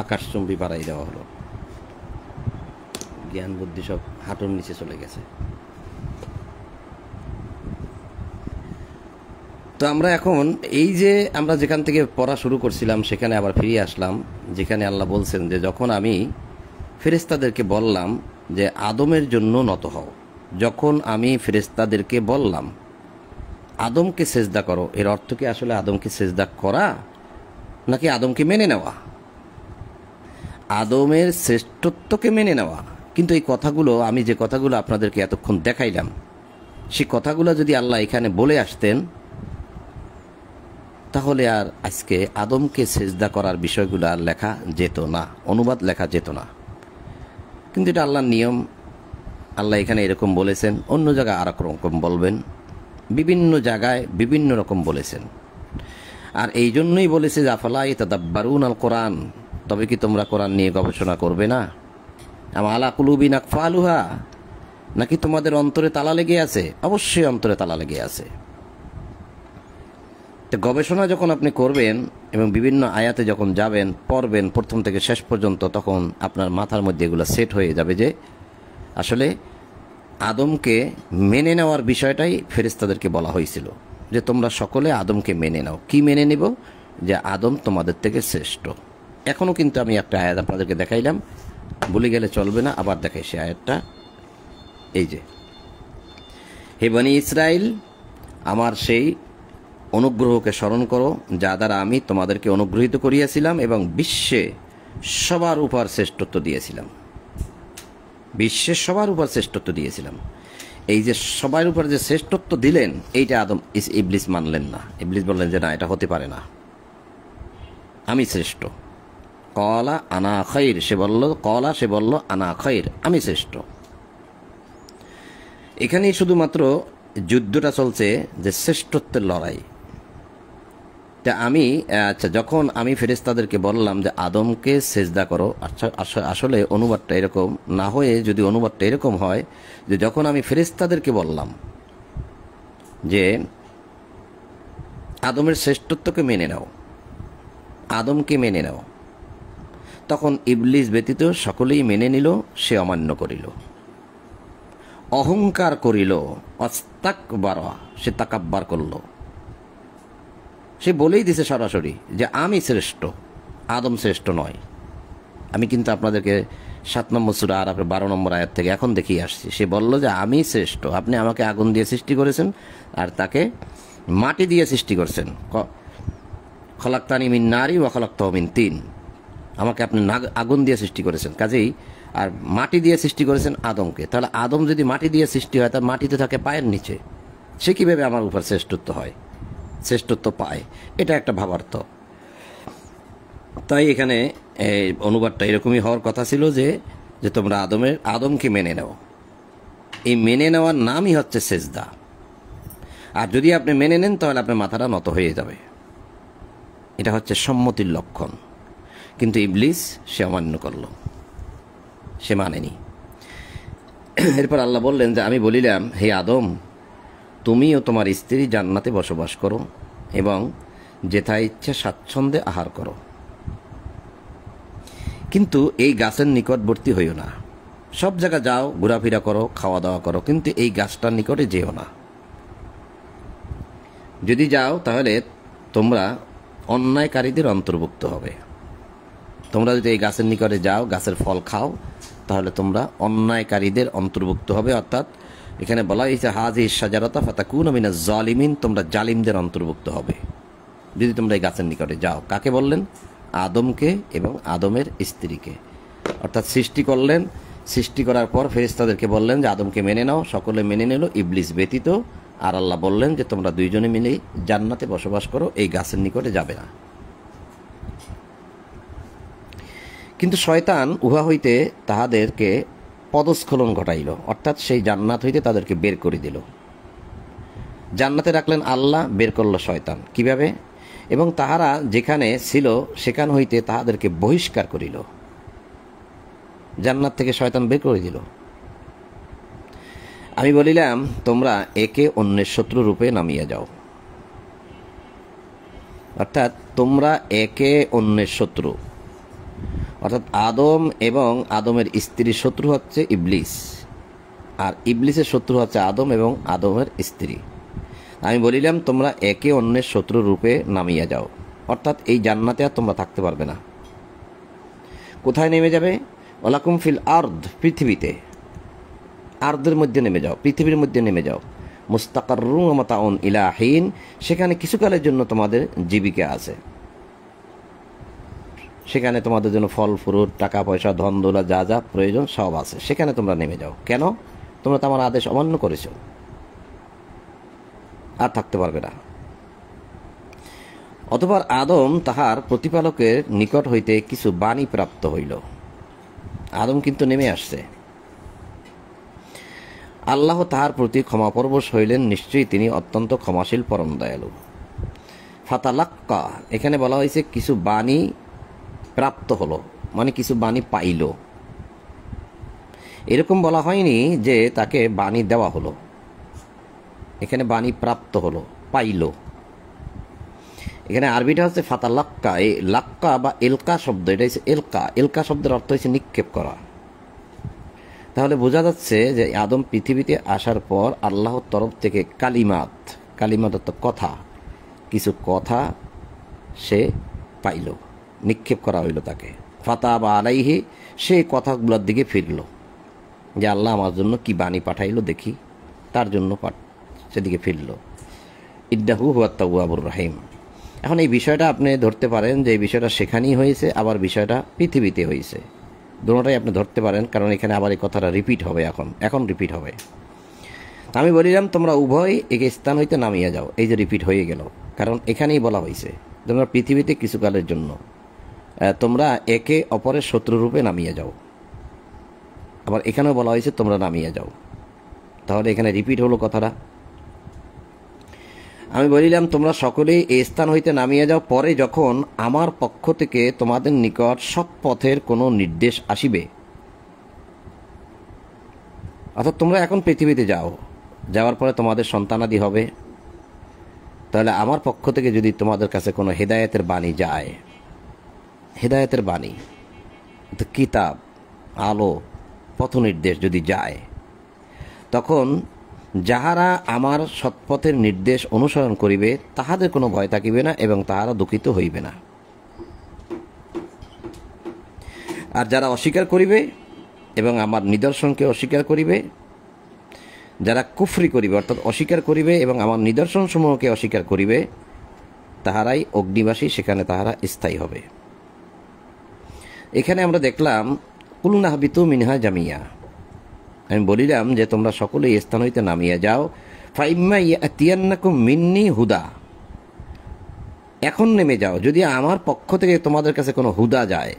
আকাশচুম্বী বাড়াই দেওয়া হলো। জ্ঞান বুদ্ধি সব হাঁটুর নিচে চলে গেছে। তো আমরা এখন এই যে আমরা যেখান থেকে পড়া শুরু করছিলাম সেখানে আবার ফিরে আসলাম, যেখানে আল্লাহ বলছেন যে যখন আমি ফেরেশতাদেরকে বললাম যে আদমের জন্য নত হও, যখন আমি ফেরেশতাদেরকে বললাম আদমকে সেজদা করো, এর অর্থ কি আসলে আদমকে সেজদা করা নাকি আদমকে মেনে নেওয়া? আদমের শ্রেষ্ঠত্বকে মেনে নেওয়া। কিন্তু এই কথাগুলো, আমি যে কথাগুলো আপনাদেরকে এতক্ষণ দেখাইলাম, সেই কথাগুলো যদি আল্লাহ এখানে বলে আসতেন তাহলে আর আজকে আদমকে সেজদা করার বিষয়গুলো আর লেখা যেত না, অনুবাদ লেখা যেত না। কিন্তু এটা আল্লাহর নিয়ম। আল্লাহ এখানে এরকম বলেছেন, অন্য জায়গায় আর এক রকম বলবেন, বিভিন্ন জায়গায় বিভিন্ন রকম বলেছেন। আর এই জন্যই বলেছে যে আফালা ইয়াতাদাব্বারুন আল কোরআন, তবে কি তোমরা কোরআন নিয়ে গবেষণা করবে না? আম আলা কুলুবিন আকফালুহা, নাকি তোমাদের অন্তরে তালা লেগে আছে? অবশ্যই অন্তরে তালা লেগে আছে। তো গবেষণা যখন আপনি করবেন এবং বিভিন্ন আয়াতে যখন যাবেন, পড়বেন প্রথম থেকে শেষ পর্যন্ত, তখন আপনার মাথার মধ্যে এগুলো সেট হয়ে যাবে যে আসলে আদমকে মেনে নেওয়ার বিষয়টাই ফেরেশতাদেরকে বলা হয়েছিল যে তোমরা সকলে আদমকে মেনে নাও। কি মেনে নিব? যে আদম তোমাদের থেকে শ্রেষ্ঠ। এখনও কিন্তু আমি একটা আয়াত আপনাদেরকে দেখাইলাম, ভুলে গেলে চলবে না, আবার দেখাই সে আয়াতটা। এই যে, হে বনি ইসরাইল, আমার সেই অনুগ্রহকে স্মরণ করো যা দ্বারা আমি তোমাদেরকে অনুগ্রহিত করিয়াছিলাম এবং বিশ্বে সবার উপর শ্রেষ্ঠত্ব দিয়েছিলাম। বিশ্বের সবার উপর শ্রেষ্ঠত্ব দিয়েছিলাম। এই যে সবার উপর যে শ্রেষ্ঠত্ব দিলেন, এইটা আদম ইবলিস মানলেন না। ইবলিস বললেন যে না, এটা হতে পারে না, আমি শ্রেষ্ঠ। কলা আনা খৈর, সে বলল আনা খৈর, আমি শ্রেষ্ঠ। এখানেই শুধুমাত্র যুদ্ধটা চলছে যে শ্রেষ্ঠত্বের লড়াই। তা যখন আমি ফেরেশতাদেরকে বললাম যে আদমকে সেজদা করো, আসলে অনুবাদটা এরকম না হয়ে যদি অনুবাদটা এরকম হয় যে যখন আমি ফেরেশতাদেরকে বললাম যে আদমের শ্রেষ্ঠত্বকে মেনে নাও, আদমকে মেনে নাও, তখন ইবলিস ব্যতীত সকলেই মেনে নিল, সে অমান্য করিল, অহংকার করিল, অস্তাকবার, সে তাকাব্বার করল। সে বলেই দিছে সরাসরি যে আমি শ্রেষ্ঠ, আদম শ্রেষ্ঠ নয়। আমি কিন্তু আপনাদেরকে 7 নম্বর সূরা আরাফের 12 নম্বর আয়াত থেকে এখন দেখিয়ে আসছি। সে বলল যে আমি শ্রেষ্ঠ, আপনি আমাকে আগুন দিয়ে সৃষ্টি করেছেন আর তাকে মাটি দিয়ে সৃষ্টি করছেন। খলাকতানি মিন নারি ওয়া খলাকতাহু মিন তিন, আমাকে আপনি আগুন দিয়ে সৃষ্টি করেছেন, কাজেই আর মাটি দিয়ে সৃষ্টি করেছেন আদমকে। তাহলে আদম যদি মাটি দিয়ে সৃষ্টি হয়, তার মাটিতে থাকে পায়ের নিচে, সে কীভাবে আমার উপর শ্রেষ্ঠত্ব হয়, শ্রেষ্ঠত্ব পায়? এটা একটা ভাবার্থ। তাই এখানে অনুবাদটা এরকমই হওয়ার কথা ছিল যে তোমরা আদমকে মেনে নাও। এই মেনে নেওয়ার নামই হচ্ছে সেজদা। আর যদি আপনি মেনে নেন তাহলে আপনার মাথাটা নত হয়ে যাবে। এটা হচ্ছে সম্মতির লক্ষণ। কিন্তু ইবলিস সে অমান্য করল, সে মানেনি। এরপর আল্লাহ বললেন যে আমি বলিলাম, হে আদম, তুমি ও তোমার স্ত্রী জান্নাতে বসবাস করো এবং যেথায় ইচ্ছা স্বাচ্ছন্দ্যে আহার করো, কিন্তু এই গাছের নিকটবর্তী হইও না। সব জায়গা যাও, ঘোরাফেরা করো, খাওয়া দাওয়া করো, কিন্তু এই গাছটার নিকটে যেও না। যদি যাও তাহলে তোমরা অন্যায়কারীদের অন্তর্ভুক্ত হবে। তোমরা যদি এই গাছের নিকটে যাও, গাছের ফল খাও, তাহলে তোমরা অন্যায়কারীদের অন্তর্ভুক্ত হবে। অর্থাৎ এখানে বলা হয়েছে হাযিহিশ শাজারাতা ফাতাকুনা মিনাজ জালিমিন, তোমরা জালিমদের অন্তর্ভুক্ত হবে যদি তোমরা এই গাছের নিকটে যাও। কাকে বললেন? আদমকে এবং আদমের স্ত্রীকে। অর্থাৎ সৃষ্টি করলেন, সৃষ্টি করার পর ফেরেশতাদেরকে বললেন যে আদমকে মেনে নাও, সকলে মেনে নিল ইবলিস ব্যতীত। আর আল্লাহ বললেন যে তোমরা দুইজনে মিলে জান্নাতে বসবাস করো, এই গাছের নিকটে যাবে না। কিন্তু শয়তান উহা হইতে তাহাদেরকে পদস্খলন ঘটাইল, অর্থাৎ সেই জান্নাত হইতে তাদেরকে বের করে দিল। জান্নাতে রাখলেন আল্লাহ, বের করল শয়তান। কিভাবে? এবং তাহারা যেখানে ছিল সেখান হইতে তাহাদেরকে বহিষ্কার করিল, জান্নাত থেকে শয়তান বের করে দিল। আমি বলিলাম তোমরা একে অন্যের শত্রু রূপে নামিয়ে যাও। অর্থাৎ তোমরা একে অন্যের শত্রু, অর্থাৎ আদম এবং আদমের স্ত্রীর শত্রু হচ্ছে ইবলিস, আর ইবলিসের শত্রু হচ্ছে আদম এবং আদমের স্ত্রী। আমি বলিলাম তোমরা একে অন্যের শত্রু রূপে নামিয়ে যাও। অর্থাৎ এই জান্নাতে আর তোমরা থাকতে পারবে না। কোথায় নেমে যাবে? ওয়ালাকুম ফিল আরদ, পৃথিবীতে, আরদের মধ্যে নেমে যাও, পৃথিবীর মধ্যে নেমে যাও। মুস্তাকাররুন ওয়া মাতাউন ইলা হিন, সেখানে কিছুকালের জন্য তোমাদের জীবিকা আছে, সেখানে তোমাদের জন্য ফল ফ্রুট, টাকা পয়সা, ধন দৌলত যা যা প্রয়োজন সব আছে, সেখানে তোমরা নেমে যাও। কেন? তোমরা তো আমার আদেশ অমান্য করেছো, আর থাকতে পারবে না। অতঃপর আদম তাহার প্রতিপালকের নিকট হইতে কিছু বাণী প্রাপ্ত হইল। আদম কিন্তু নেমে আসছে। আল্লাহ তাহার প্রতি ক্ষমাপরবশ হইলেন, নিশ্চয়ই তিনি অত্যন্ত ক্ষমাশীল পরম দয়ালু। ফাতালাক্কা, এখানে বলা হয়েছে কিছু বাণী প্রাপ্ত হলো, মানে কিছু বাণী পাইল। এরকম বলা হয়নি যে তাকে বাণী দেওয়া হলো, এখানে বাণী প্রাপ্ত হলো, পাইল। এখানে আরবিটা হচ্ছে ফাতালাক্কা। এই লাক্কা বা এলকা শব্দ, এটা হচ্ছে এলকা। এলকা শব্দের অর্থ হচ্ছে নিক্ষেপ করা। তাহলে বোঝা যাচ্ছে যে আদম পৃথিবীতে আসার পর আল্লাহর তরফ থেকে কালিমাত, কালিমাত অর্থ কথা, কিছু কথা সে পাইল, নিক্ষেপ করা হইল তাকে। ফাতা বা আলাইহি, সেই কথাগুলোর দিকে ফিরল যে আল্লাহ আমার জন্য কি বাণী পাঠাইলো দেখি, তার জন্য সেদিকে ফিরল। ইন্নাহু হুয়াত তাওয়াবুর রহিম। এখন এই বিষয়টা আপনি ধরতে পারেন যে এই বিষয়টা সেখানেই হয়েছে, আবার বিষয়টা পৃথিবীতে হয়েছে, দুটোটাই আপনি ধরতে পারেন, কারণ এখানে আবার এই কথাটা রিপিট হবে, এখন রিপিট হবে। আমি বলিলাম তোমরা উভয় একে স্থান হইতে নামিয়ে যাও। এই যে রিপিট হয়ে গেল, কারণ এখানেই বলা হয়েছে তোমরা পৃথিবীতে কিছুকালের জন্য তোমরা একে অপরের শত্রুরূপে নামিয়ে যাও। আবার এখানেও বলা হয়েছে তোমরা নামিয়ে যাও, তাহলে এখানে রিপিট হলো কথাটা। আমি বলিলাম তোমরা সকলেই এই স্থান হইতে নামিয়ে যাও, পরে যখন আমার পক্ষ থেকে তোমাদের নিকট সৎ পথের কোনো নির্দেশ আসিবে। অর্থাৎ তোমরা এখন পৃথিবীতে যাও, যাওয়ার পরে তোমাদের সন্তানাদি হবে, তাহলে আমার পক্ষ থেকে যদি তোমাদের কাছে কোনো হেদায়েতের বাণী যায়, হেদায়েতের বাণী, কিতাব, আলো, পথ নির্দেশ যদি যায়, তখন যাহারা আমার সৎপথের নির্দেশ অনুসরণ করিবে তাহাদের কোনো ভয় থাকিবে না এবং তাহারা দুঃখিত হইবে না। আর যারা অস্বীকার করিবে এবং আমার নিদর্শনকে অস্বীকার করিবে, যারা কুফরি করিবে অর্থাৎ অস্বীকার করিবে এবং আমার নিদর্শনসমূহকে অস্বীকার করিবে, তাহারাই অগ্নিবাসী, সেখানে তাহারা স্থায়ী হবে। এখানে আমরা দেখলাম কুলনা হাবিতু মিনহা জামিয়া। আমি বলিলাম যে তোমরা সকলেই স্থান হইতে নামিয়া যাও। ফাইম্মা ইয়াতিয়ান্নাকুম মিন্নি হুদা, এখন নেমে যাও, যদি আমার পক্ষ থেকে তোমাদের কাছে কোনো হুদা যায়,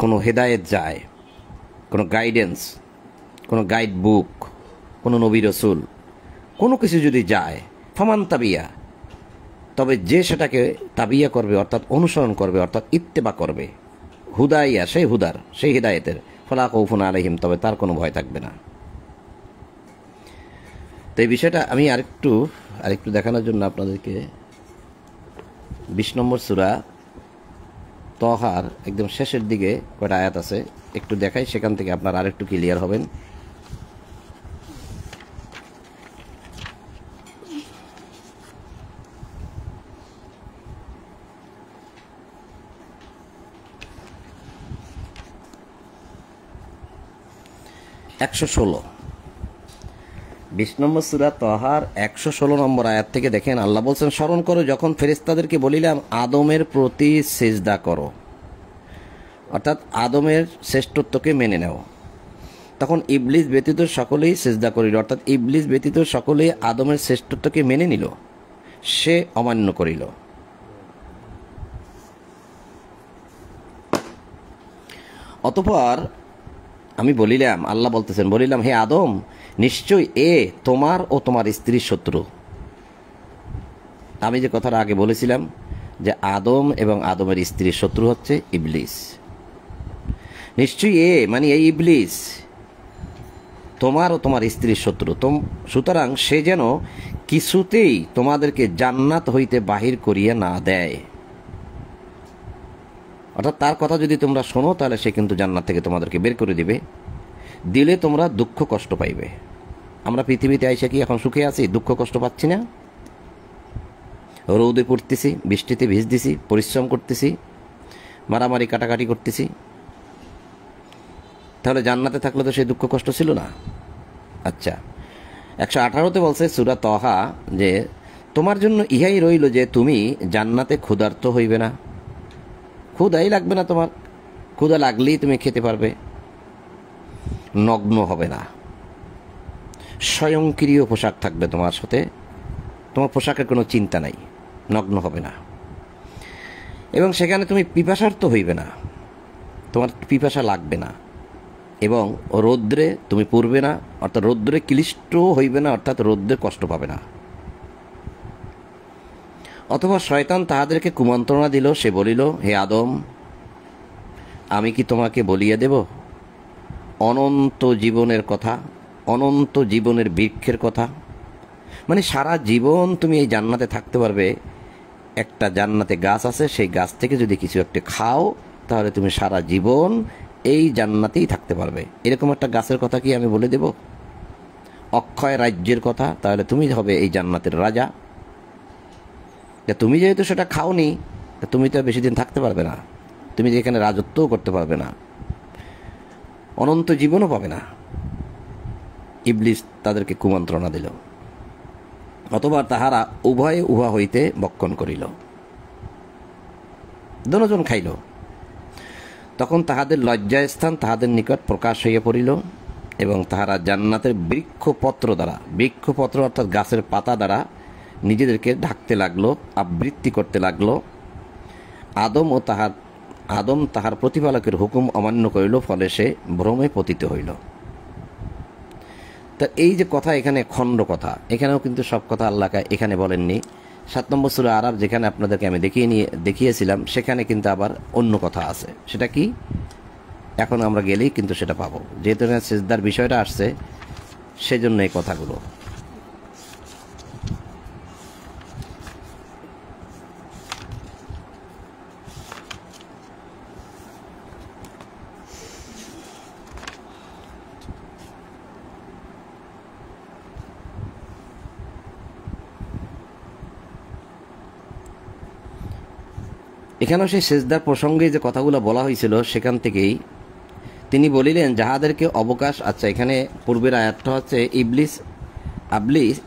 কোনো হেদায়েত যায়, কোনো গাইডেন্স, কোনো গাইড বুক, কোনো নবী রসুল, কোনো কিছু যদি যায়, ফামান তাবিয়া, তবে যে সেটাকে তাবিয়া করবে অর্থাৎ অনুসরণ করবে অর্থাৎ ইত্তেবা করবে, হুদাইয়া সেই হুদার, সেই হিদায়েতের, ফালা খাউফুন আলাইহিম, তবে তার কোনো ভয় থাকবে না। তো এই বিষয়টা আমি আরেকটু দেখানোর জন্য আপনাদেরকে 20 নম্বর সূরা তহার একদম শেষের দিকে কয়টা আয়াত আছে একটু দেখাই, সেখান থেকে আপনারা আরেকটু ক্লিয়ার হবেন। 116 20 নম্বর সূরা তাহার 116 নম্বর আয়াত থেকে দেখেন, আল্লাহ বলছেন, স্মরণ করো যখন ফেরেশতাদেরকে বলিলাম আদমের প্রতি সিজদা করো, অর্থাৎ আদমের শ্রেষ্ঠত্বকে মেনে নাও, তখন ইবলিস ব্যতীত সকলেই সিজদা করিল, অর্থাৎ ইবলিস ব্যতীত সকলেই আদমের শ্রেষ্ঠত্বকে মেনে নিল, সে অমান্য করিল। অতঃপর আমি বলিলাম, আল্লাহ বলতেছেন, বলিলাম, হে আদম, নিশ্চয় এ তোমার ও তোমার স্ত্রীর শত্রু। আমি যে কথাটা আগে বলেছিলাম যে আদম এবং আদমের স্ত্রীর শত্রু হচ্ছে ইবলিস, নিশ্চয়ই এ মানে এই ইবলিস তোমার ও তোমার স্ত্রীর শত্রু, সুতরাং সে যেন কিছুতেই তোমাদেরকে জান্নাত হইতে বাহির করিয়া না দেয়। অর্থাৎ তার কথা যদি তোমরা শোনো তাহলে সে কিন্তু জান্নাত থেকে তোমাদেরকে বের করে দিবে, দিলে তোমরা দুঃখ কষ্ট পাইবে। আমরা পৃথিবীতে আইসা কি এখন সুখে আছি? দুঃখ কষ্ট পাচ্ছি না? রৌদে পড়তেছি, বৃষ্টিতে ভিজতেছি, পরিশ্রম করতেছি, মারামারি কাটাকাটি করতেছি, তাহলে জান্নাতে থাকলে তো সেই দুঃখ কষ্ট ছিল না। আচ্ছা, 118তে বলছে সূরা তাহা যে তোমার জন্য ইহাই রইল যে তুমি জান্নাতে ক্ষুধার্ত হইবে না, ক্ষুধাই লাগবে না, তোমার ক্ষুধা লাগলেই তুমি খেতে পারবে, নগ্ন হবে না, স্বয়ংক্রিয় পোশাক থাকবে তোমার সাথে, তোমার পোশাকের কোনো চিন্তা নাই, নগ্ন হবে না, এবং সেখানে তুমি পিপাসার্ত হইবে না, তোমার পিপাসা লাগবে না, এবং রৌদ্রে তুমি পড়বে না, অর্থাৎ রৌদ্রে ক্লিষ্ট হইবে না, অর্থাৎ রৌদ্রে কষ্ট পাবে না। অথবা শয়তান তাহাদেরকে কুমন্ত্রণা দিল, সে বলিল, হে আদম, আমি কি তোমাকে বলিয়া দেব অনন্ত জীবনের কথা, অনন্ত জীবনের বৃক্ষের কথা? মানে সারা জীবন তুমি এই জান্নাতে থাকতে পারবে। একটা জান্নাতে গাছ আছে, সেই গাছ থেকে যদি কিছু একটা খাও তাহলে তুমি সারা জীবন এই জান্নাতেই থাকতে পারবে। এরকম একটা গাছের কথা কি আমি বলে দেব? অক্ষয় রাজ্যের কথা, তাহলে তুমি হবে এই জান্নাতের রাজা। তুমি যেহেতু সেটা খাওনি, তুমি তো বেশি দিন থাকতে পারবে না, তুমি যেখানে রাজত্বও করতে পারবে না, অনন্ত জীবনও পাবে না। ইবলিস তাদেরকে কুমন্ত্রণা দিল। অতঃপর তাহারা উভয়ে উহা হইতে ভক্ষণ করিল, দুজন খাইল। তখন তাহাদের লজ্জাস্থান তাহাদের নিকট প্রকাশ হইয়া পড়িল, এবং তাহারা জান্নাতের বৃক্ষপত্র দ্বারা, বৃক্ষপত্র অর্থাৎ গাছের পাতা দ্বারা নিজেদেরকে ঢাকতে লাগলো, আবৃত্তি করতে লাগলো। আদম তাহার প্রতিপালকের হুকুম অমান্য করিল, ফলে সে ভ্রমে পতিত হইল। তা এই যে কথা, এখানে খণ্ড কথা, এখানেও কিন্তু সব কথা আল্লাহ এখানে বলেননি। 7 নম্বর সূরা আরাফ যেখানে আপনাদেরকে আমি দেখিয়েছিলাম, সেখানে কিন্তু আবার অন্য কথা আছে। সেটা কি? এখন আমরা গেলেই কিন্তু সেটা পাবো, যেহেতু সিজদার বিষয়টা আসছে, সেজন্য এই কথাগুলো। এখানেও সেই সেজদার প্রসঙ্গে যে কথাগুলো বলা হয়েছিল, সেখান থেকেই তিনি বলিলেন যাহাদেরকে অবকাশ। আচ্ছা, এখানে পূর্বের আয়াতটা হচ্ছে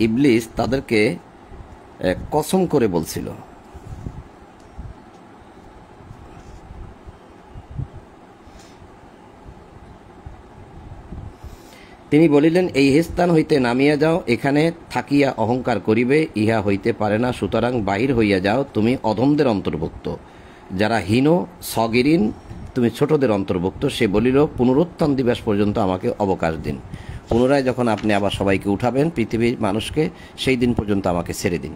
ইবলিস তাদেরকে কসম করে বলছিল। তিনি বলিলেন, এই স্থান হইতে নামিয়া যাও, এখানে থাকিয়া অহংকার করিবে, ইহা হইতে পারে না, সুতরাং বাহির হইয়া যাও, তুমি অধমদের অন্তর্ভুক্ত, যারা হীন সগিরিন, তুমি ছোটদের অন্তর্ভুক্ত। সে বলিল, পুনরুত্থান দিবস পর্যন্ত আমাকে অবকাশ দিন, পুনরায় যখন আপনি আবার সবাইকে উঠাবেন, পৃথিবীর মানুষকে, সেই দিন পর্যন্ত আমাকে ছেড়ে দিন।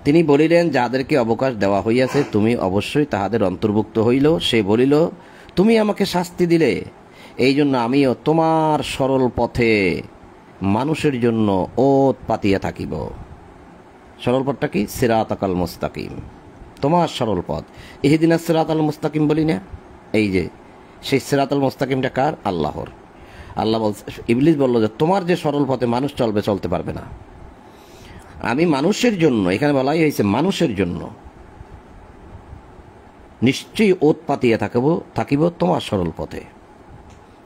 তিনি বলিলেন, যাদেরকে অবকাশ দেওয়া হইয়াছে তুমি অবশ্যই তাহাদের অন্তর্ভুক্ত হইল। সে বলিল, তুমি আমাকে শাস্তি দিলে, এই জন্য আমিও তোমার সরল পথে মানুষের জন্য ওত পাতিয়া থাকিব। সরল পথটা কি? সিরাতাল মুস্তাকিম, তোমার সরল পথ। ইহদিনাস সিরাতাল মুস্তাকিম বলি না, এই যে সেই সিরাতাল মুস্তাকিমটা কার? আল্লাহর। আল্লাহ বলছে, ইবলিস বলল যে তোমার যে সরল পথে মানুষ চলতে পারবে না, আমি মানুষের জন্য, এখানে বলাই হয়েছে মানুষের জন্য, নিশ্চয়ই ওত পাতিয়া থাকিব তোমার সরল পথে।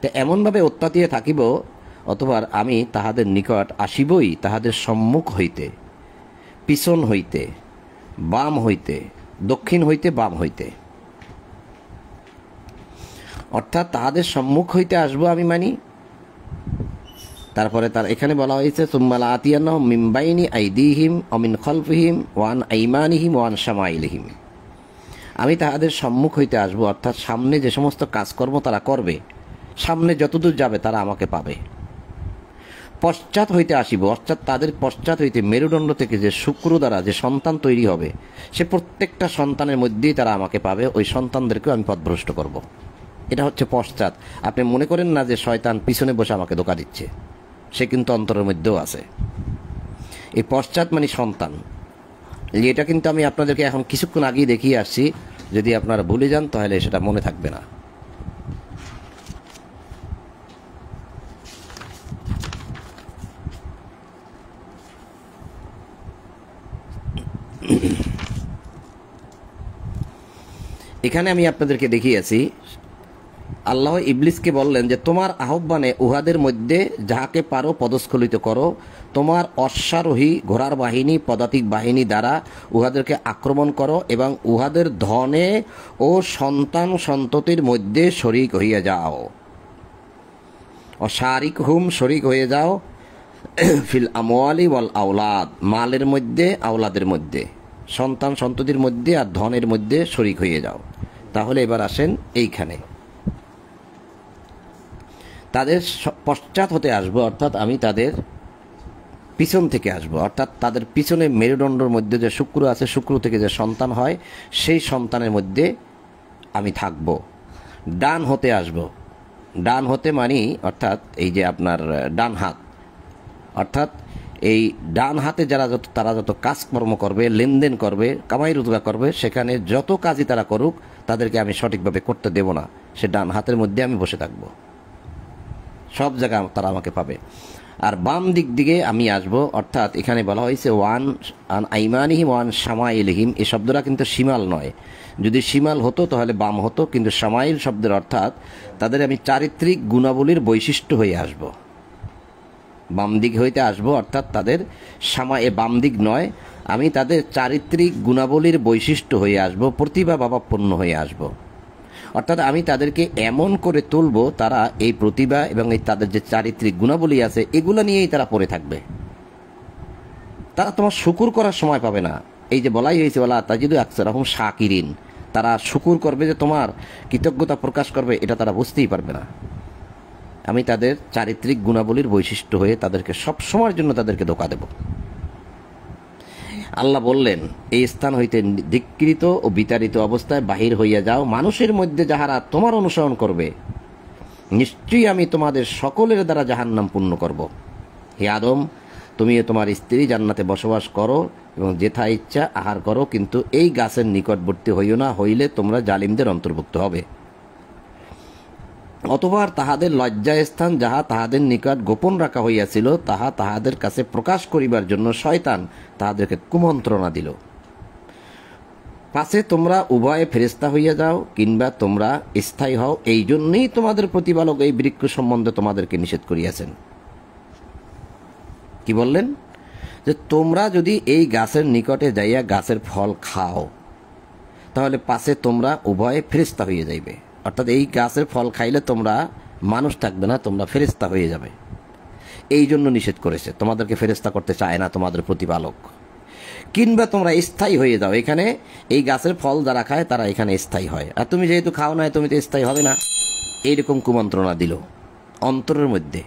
তো এমনভাবে অত্যাচারে থাকিব, অথবা আমি তাহাদের নিকট আসিবই তাহাদের সম্মুখ হইতে, পিছন হইতে, বাম হইতে, দক্ষিণ হইতে, বাম হইতে। অর্থাৎ তাহাদের সম্মুখ হইতে আসবো আমি মানি। তারপরে তার এখানে বলা হয়েছে সুম্মালা আতিয়ান্নাহুম মিন বাইনি আইদিহিম ওয়া মিন খালফিহিম ওয়া আন আইমানিহিম ওয়া আন শামাইলিহিম। আমি তাহাদের সম্মুখ হইতে আসবো, অর্থাৎ সামনে যে সমস্ত কাজকর্ম তারা করবে, সামনে যতদূর যাবে তারা আমাকে পাবে। পশ্চাৎ হইতে আসিব, অর্থাৎ তাদের পশ্চাৎ হইতে মেরুদণ্ড থেকে যে শুক্র দ্বারা যে সন্তান তৈরি হবে, সে প্রত্যেকটা সন্তানের মধ্যেই তারা আমাকে পাবে। ওই সন্তানদেরকেও আমি পথভ্রষ্ট করব। এটা হচ্ছে পশ্চাৎ। আপনি মনে করেন না যে শয়তান পিছনে বসে আমাকে ধোঁকা দিচ্ছে, সে কিন্তু অন্তরের মধ্যেও আছে। এই পশ্চাৎ মানে সন্তান। এটা কিন্তু আমি আপনাদেরকে এখন কিছুক্ষণ আগেই দেখিয়ে আসছি। যদি আপনারা ভুলে যান তাহলে সেটা মনে থাকবে না। এখানে আমি আপনাদেরকে দেখিয়েছি, আল্লাহ ইবলিসকে বললেন যে তোমার আহ্বানে উহাদের মধ্যে যাহাকে পারো পদস্খলিত করো, তোমার অশ্বারোহী ঘোড়ার বাহিনী পদাতিক বাহিনী দ্বারা উহাদেরকে আক্রমণ করো এবং উহাদের ধনে ও সন্তান সন্ততির মধ্যে শরিক হইয়া যাও। অশারিক হুম, শরিক হয়ে যাও, ফিল আমওয়ালি ওয়াল আওলাদ, মালের মধ্যে, আওলাদের মধ্যে, সন্তান সন্ততির মধ্যে আর ধনের মধ্যে শরিক হয়ে যাও। তাহলে এবার আসেন এইখানে, তাদের পশ্চাৎ হতে আসবো, অর্থাৎ আমি তাদের পিছন থেকে আসবো, অর্থাৎ তাদের পিছনে মেরুদণ্ডের মধ্যে যে শুক্র আছে, শুক্র থেকে যে সন্তান হয় সেই সন্তানের মধ্যে আমি থাকব। ডান হতে আসব, ডান হতে মানি অর্থাৎ এই যে আপনার ডান হাত, অর্থাৎ এই ডান হাতে তারা যত কাজকর্ম করবে, লেনদেন করবে, কামাই রোজগার করবে, সেখানে যত কাজই তারা করুক তাদেরকে আমি সঠিকভাবে করতে দেব না। সে ডান হাতের মধ্যে আমি বসে থাকব, সব জায়গায় তারা আমাকে পাবে। আর বাম দিক দিকে আমি আসব, অর্থাৎ এখানে বলা হয়েছে ওয়ান আন আইমানিহিম ওয়ান শামাইলিহিম। এই শব্দটা কিন্তু শিমাল নয়। যদি শিমাল হতো তাহলে বাম হতো, কিন্তু শামাইল শব্দের অর্থাৎ তাদের আমি চারিত্রিক গুণাবলীর বৈশিষ্ট্য হয়ে আসব। বাম দিক হইতে আসব, অর্থাৎ তাদের বাম দিক নয়, আমি তাদের চারিত্রিক গুণাবলীর বৈশিষ্ট্য হয়ে আসব, প্রতিভা ভাবাপন্ন হয়ে আসব। অর্থাৎ আমি তাদেরকে এমন করে তুলব, তারা এই প্রতিভা এবং এই তাদের যে চারিত্রিক গুণাবলী আছে এগুলো নিয়েই তারা পড়ে থাকবে। তারা তোমার শুকুর করার সময় পাবে না। এই যে বলাই হয়েছে ওয়ালা তাজিদু আকসারাহুম শাকিরিন, তারা শুকুর করবে, যে তোমার কৃতজ্ঞতা প্রকাশ করবে, এটা তারা বুঝতেই পারবে না। আমি তাদের চারিত্রিক গুণাবলীর বৈশিষ্ট্য হয়ে তাদেরকে সব সময়ের জন্য তাদেরকে ধোঁকা দেব। আল্লাহ বললেন, এই স্থান হইতে ধিক্কৃত ও বিতাড়িত অবস্থায় বাহির হইয়া যাও, মানুষের মধ্যে যাহারা তোমার অনুসরণ করবে, নিশ্চয়ই আমি তোমাদের সকলের দ্বারা জাহান্নাম পূর্ণ করব। হে আদম, তুমি তোমার স্ত্রী জান্নাতে বসবাস করো এবং যেথা ইচ্ছা আহার করো, কিন্তু এই গাছের নিকটবর্তী হইও না, হইলে তোমরা জালিমদের অন্তর্ভুক্ত হবে। অতঃপর তাহাদের লজ্জাস্থান যাহা তাহাদের নিকট গোপন রাখা হইয়াছিল, তাহা তাহাদের কাছে প্রকাশ করিবার জন্য শয়তান তাহাদেরকে কুমন্ত্রণা দিল। পাছে তোমরা উভয়ে ফেরেশতা হইয়া যাও, কিংবা তোমরা স্থায়ী হও, এই জন্যই তোমাদের প্রতিপালক এই বৃক্ষ সম্বন্ধে তোমাদেরকে নিষেধ করিয়াছেন। কি বললেন? যে তোমরা যদি এই গাছের নিকটে যাইয়া গাছের ফল খাও, তাহলে পাছে তোমরা উভয়ে ফেরেশতা হইয়া যাইবে। অর্থাৎ এই গাছের ফল খাইলে তোমরা মানুষ থাকবে না, তোমরা ফেরেশতা হয়ে যাবে। এই জন্য নিষেধ করেছে, তোমাদেরকে ফেরেশতা করতে চায় না তোমাদের প্রতিপালক। কিংবা তোমরা স্থায়ী হয়ে যাও, এখানে এই গাছের ফল যারা খায় তারা এখানে স্থায়ী হয়, আর তুমি যেহেতু খাও না, তুমি তো স্থায়ী হবে না। এইরকম কুমন্ত্রণা দিল অন্তরের মধ্যে,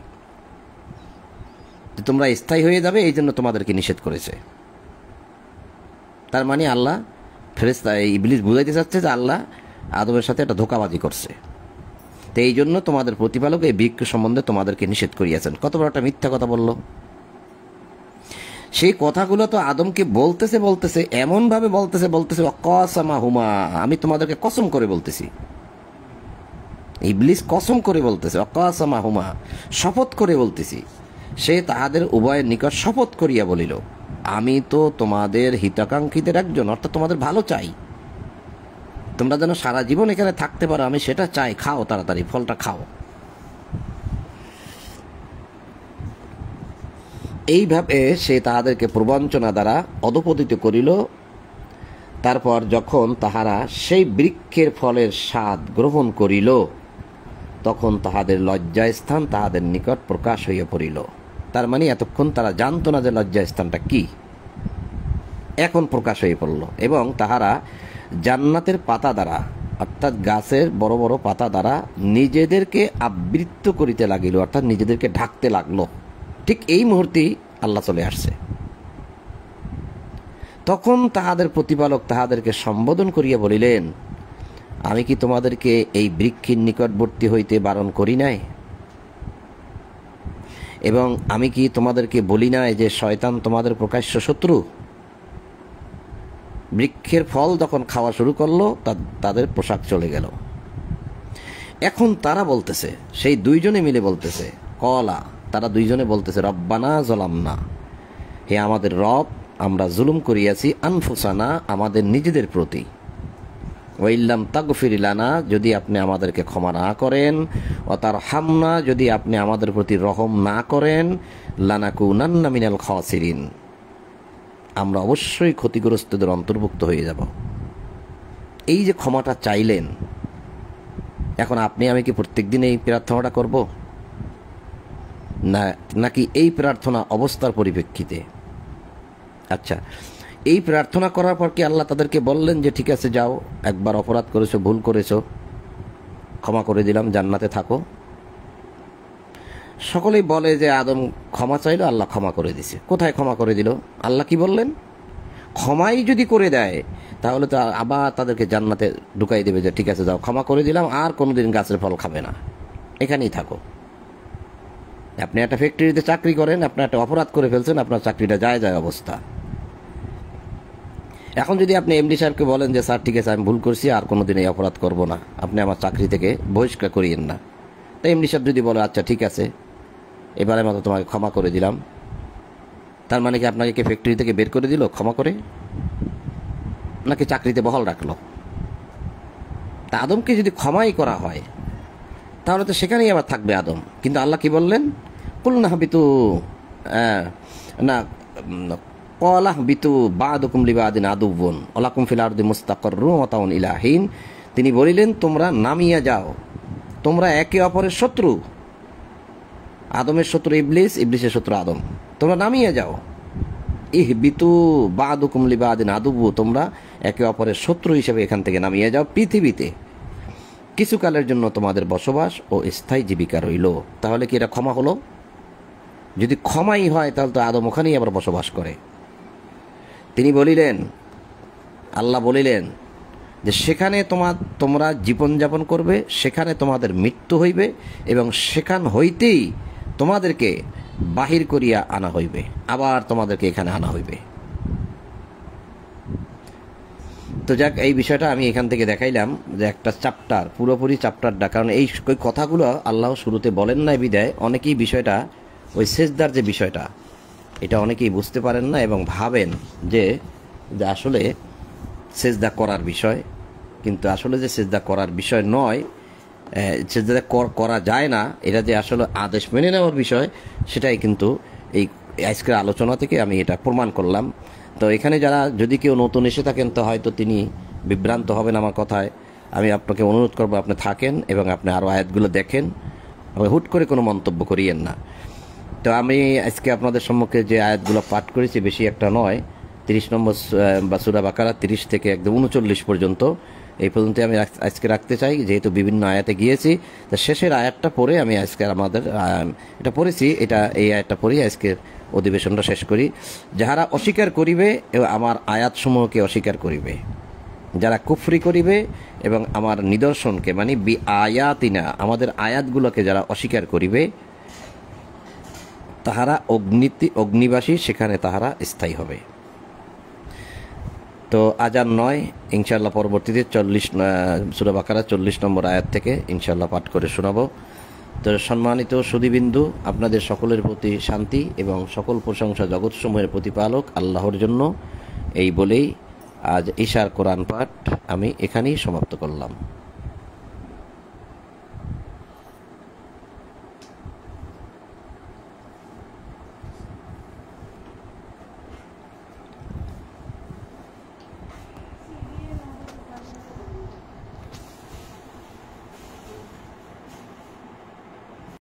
যে তোমরা স্থায়ী হয়ে যাবে, এই জন্য তোমাদেরকে নিষেধ করেছে। তার মানে আল্লাহ ফেরেশতা ইবলিস বুঝাইতে চাচ্ছে যে আল্লাহ আদমের সাথে একটা ধোঁকাবাজি করছে, তো এই জন্য তোমাদের প্রতিপালক এই বৃক্ষ সম্বন্ধে তোমাদেরকে নিষেধ করিয়াছেন। কত বড় একটা মিথ্যা কথা বলল। সেই কথাগুলো তো আদমকে বলতেছে এমনভাবে বলতেছে অকাসমা হুমা, আমি তোমাদেরকে কসম করে বলতেছি। ইবলিস কসম করে বলতেছে, অকাসমা হুমা, শপথ করে বলতেছি। সে তাহাদের উভয়ের নিকট শপথ করিয়া বলিল, আমি তো তোমাদের হিতাকাঙ্ক্ষীদের একজন, অর্থাৎ তোমাদের ভালো চাই, তোমরা যেন সারা জীবন এখানে থাকতে পারো, আমি সেটা চাই। খাও, তাড়াতাড়ি ফলটা খাও। এইভাবে সে তাহাদেরকে প্রবঞ্চনা দ্বারা অধপতিত করিল। তারপর যখন তাহারা সেই বৃক্ষের ফলের স্বাদ গ্রহণ করিল, তখন তাহাদের লজ্জাস্থান তাহাদের নিকট প্রকাশ হইয়া পড়িল। তার মানে এতক্ষণ তারা জানত না যে লজ্জাস্থানটা কি, এখন প্রকাশ হয়ে পড়ল। এবং তাহারা জান্নাতের পাতা দ্বারা, অর্থাৎ গাছের বড় বড় পাতা দ্বারা নিজেদেরকে আবৃত করিতে লাগিল, অর্থাৎ নিজেদেরকে ঢাকতে লাগলো। ঠিক এই মুহূর্তেই আল্লাহ চলে আসছে। তখন তাহাদের প্রতিপালক তাহাদেরকে সম্বোধন করিয়া বলিলেন, আমি কি তোমাদেরকে এই বৃক্ষের নিকটবর্তী হইতে বারণ করি নাই? এবং আমি কি তোমাদেরকে বলি নাই যে শয়তান তোমাদের প্রকাশ্য শত্রু? বৃক্ষের ফল যখন খাওয়া শুরু করলো, তাদের পোশাক চলে গেল। এখন তারা বলতেছে, সেই দুইজনে মিলে বলতেছে, কলা, তারা দুইজনে বলতেছে, রব্বানা জলামনা, হে আমাদের রব, আমরা জুলুম করিয়াছি, আনফুসানা, আমাদের নিজেদের প্রতি, ওয়াইল্লাম তাগফির লানা, যদি আপনি আমাদেরকে ক্ষমা না করেন, ও তার হামনা, যদি আপনি আমাদের প্রতি রহম না করেন, লানাকুনান্না মিনাল খাসিরিন, আমরা অবশ্যই ক্ষতিগ্রস্তদের অন্তর্ভুক্ত হয়ে যাব। এই যে ক্ষমাটা চাইলেন, এখন আপনি আমি কি প্রত্যেকদিন এই প্রার্থনাটা করব না, নাকি এই প্রার্থনা অবস্থার পরিপ্রেক্ষিতে? আচ্ছা, এই প্রার্থনা করার পর কি আল্লাহ তাদেরকে বললেন যে ঠিক আছে যাও, একবার অপরাধ করেছো, ভুল করেছো, ক্ষমা করে দিলাম, জান্নাতে থাকো? সকলেই বলে যে আদম ক্ষমা চাইলো, আল্লাহ ক্ষমা করে দিছে। কোথায় ক্ষমা করে দিল? আল্লাহ কি বললেন? ক্ষমাই যদি করে দেয় তাহলে তো আবার তাদেরকে জান্নাতে ঢুকাই দেবে, যে ঠিক আছে যাও, ক্ষমা করে দিলাম, আর কোনোদিন গাছের ফল খাবে না, এখানেই থাকো। আপনি একটা ফ্যাক্টরিতে চাকরি করেন, আপনি একটা অপরাধ করে ফেলছেন, আপনার চাকরিটা যায় অবস্থা। এখন যদি আপনি এমডি সাহেবকে বলেন যে স্যার ঠিক আছে আমি ভুল করছি, আর কোনোদিন এই অপরাধ করব না, আপনি আমার চাকরি থেকে বহিষ্কার করিয়েন না, তো এমডি সাহেব যদি বলে আচ্ছা ঠিক আছে এবারে মতো তোমাকে ক্ষমা করে দিলাম, তার মানে কি আপনাকে কে ফ্যাক্টরি থেকে বের করে দিল ক্ষমা করে, নাকি চাকরিতে বহাল রাখলো? তা আদমকে যদি ক্ষমাই করা হয় তাহলে তো সেখানেই আবার থাকবে আদম। কিন্তু আল্লাহ কি বললেন? কুলনা হাবিতু না কলাহ বিতু বাদুকুম লিবাদিন আদুবুন ওয়ালাকুম ফিল আরদি মুস্তাকাররুন ওয়া মাতাউন ইলা হিন। তিনি বলিলেন তোমরা নামিয়া যাও, তোমরা একে অপরের শত্রু। আদমের শত্রু ইবলিস, ইবলিসের শত্রু আদম। তোমরা নামিয়ে যাও। ইহবিতু বাদুকুম লিবাদিন আদুবু, তোমরা একে অপরের শত্রু হিসেবে এখান থেকে নামিয়ে যাও। পৃথিবীতে কিছুকালের জন্য তোমাদের বসবাস ও স্থায়ী জীবিকা রইল। তাহলে কি এটা ক্ষমা হলো? যদি ক্ষমাই হয় তাহলে তো আদম ওখানেই আবার বসবাস করে। তিনি বলিলেন, আল্লাহ বলিলেন যে সেখানে তোমরা জীবনযাপন করবে, সেখানে তোমাদের মৃত্যু হইবে, এবং সেখান হইতেই তোমাদেরকে বাহির করিয়া আনা হইবে, আবার তোমাদেরকে এখানে আনা হইবে। তো যাক, এই বিষয়টা আমি এখান থেকে দেখাইলাম যে একটা চ্যাপ্টার, পুরোপুরি চ্যাপ্টারটা, কারণ এই কথাগুলো আল্লাহ শুরুতে বলেন নাই বিদায় অনেকেই বিষয়টা, ওই সেজদার যে বিষয়টা, এটা অনেকেই বুঝতে পারেন না এবং ভাবেন যে আসলে সেজদা করার বিষয়, কিন্তু আসলে যে সেজদা করার বিষয় নয়, সেজদা করা যায় না, এটা যে আসলে আদেশ মেনে নেওয়ার বিষয়, সেটাই কিন্তু এই আজকের আলোচনা থেকে আমি এটা প্রমাণ করলাম। তো এখানে যারা যদি কেউ নতুন এসে থাকেন তো হয়তো তিনি বিভ্রান্ত হবেন আমার কথায়। আমি আপনাকে অনুরোধ করবো আপনি থাকেন এবং আপনি আরও আয়াতগুলো দেখেন, হুট করে কোনো মন্তব্য করিয়েন না। তো আমি আজকে আপনাদের সম্মুখে যে আয়াতগুলো পাঠ করেছি বেশি একটা নয়, 30 নম্বর বা সূরা বাকারা 30 থেকে একদম 39 পর্যন্ত, এই পর্যন্ত আমি আজকে রাখতে চাই, যেহেতু বিভিন্ন আয়াতে গিয়েছি। তো শেষের আয়াতটা পড়ে আমি আজকে আমাদের এটা পড়েছি, এই আয়াতটা পড়ে আজকের অধিবেশনটা শেষ করি। যাহারা অস্বীকার করিবে এবং আমার আয়াতসমূহকে অস্বীকার করিবে, যারা কুফরি করিবে এবং আমার নিদর্শনকে, মানে বি আয়াতিনা, আমাদের আয়াতগুলোকে যারা অস্বীকার করিবে, তাহারা অগ্নিবাসী, সেখানে তাহারা স্থায়ী হবে। তো আজান নয়, ইনশাআল্লাহ পরবর্তীতে 40 সূরা বাকারা 40 নম্বর আয়াত থেকে ইনশাআল্লাহ পাঠ করে শোনাবো। তো সম্মানিত সুধীবিন্দু, আপনাদের সকলের প্রতি শান্তি এবং সকল প্রশংসা জগৎসমূহের প্রতিপালক আল্লাহর জন্য। এই বলেই আজ ঈশার কোরআন পাঠ আমি এখানেই সমাপ্ত করলাম।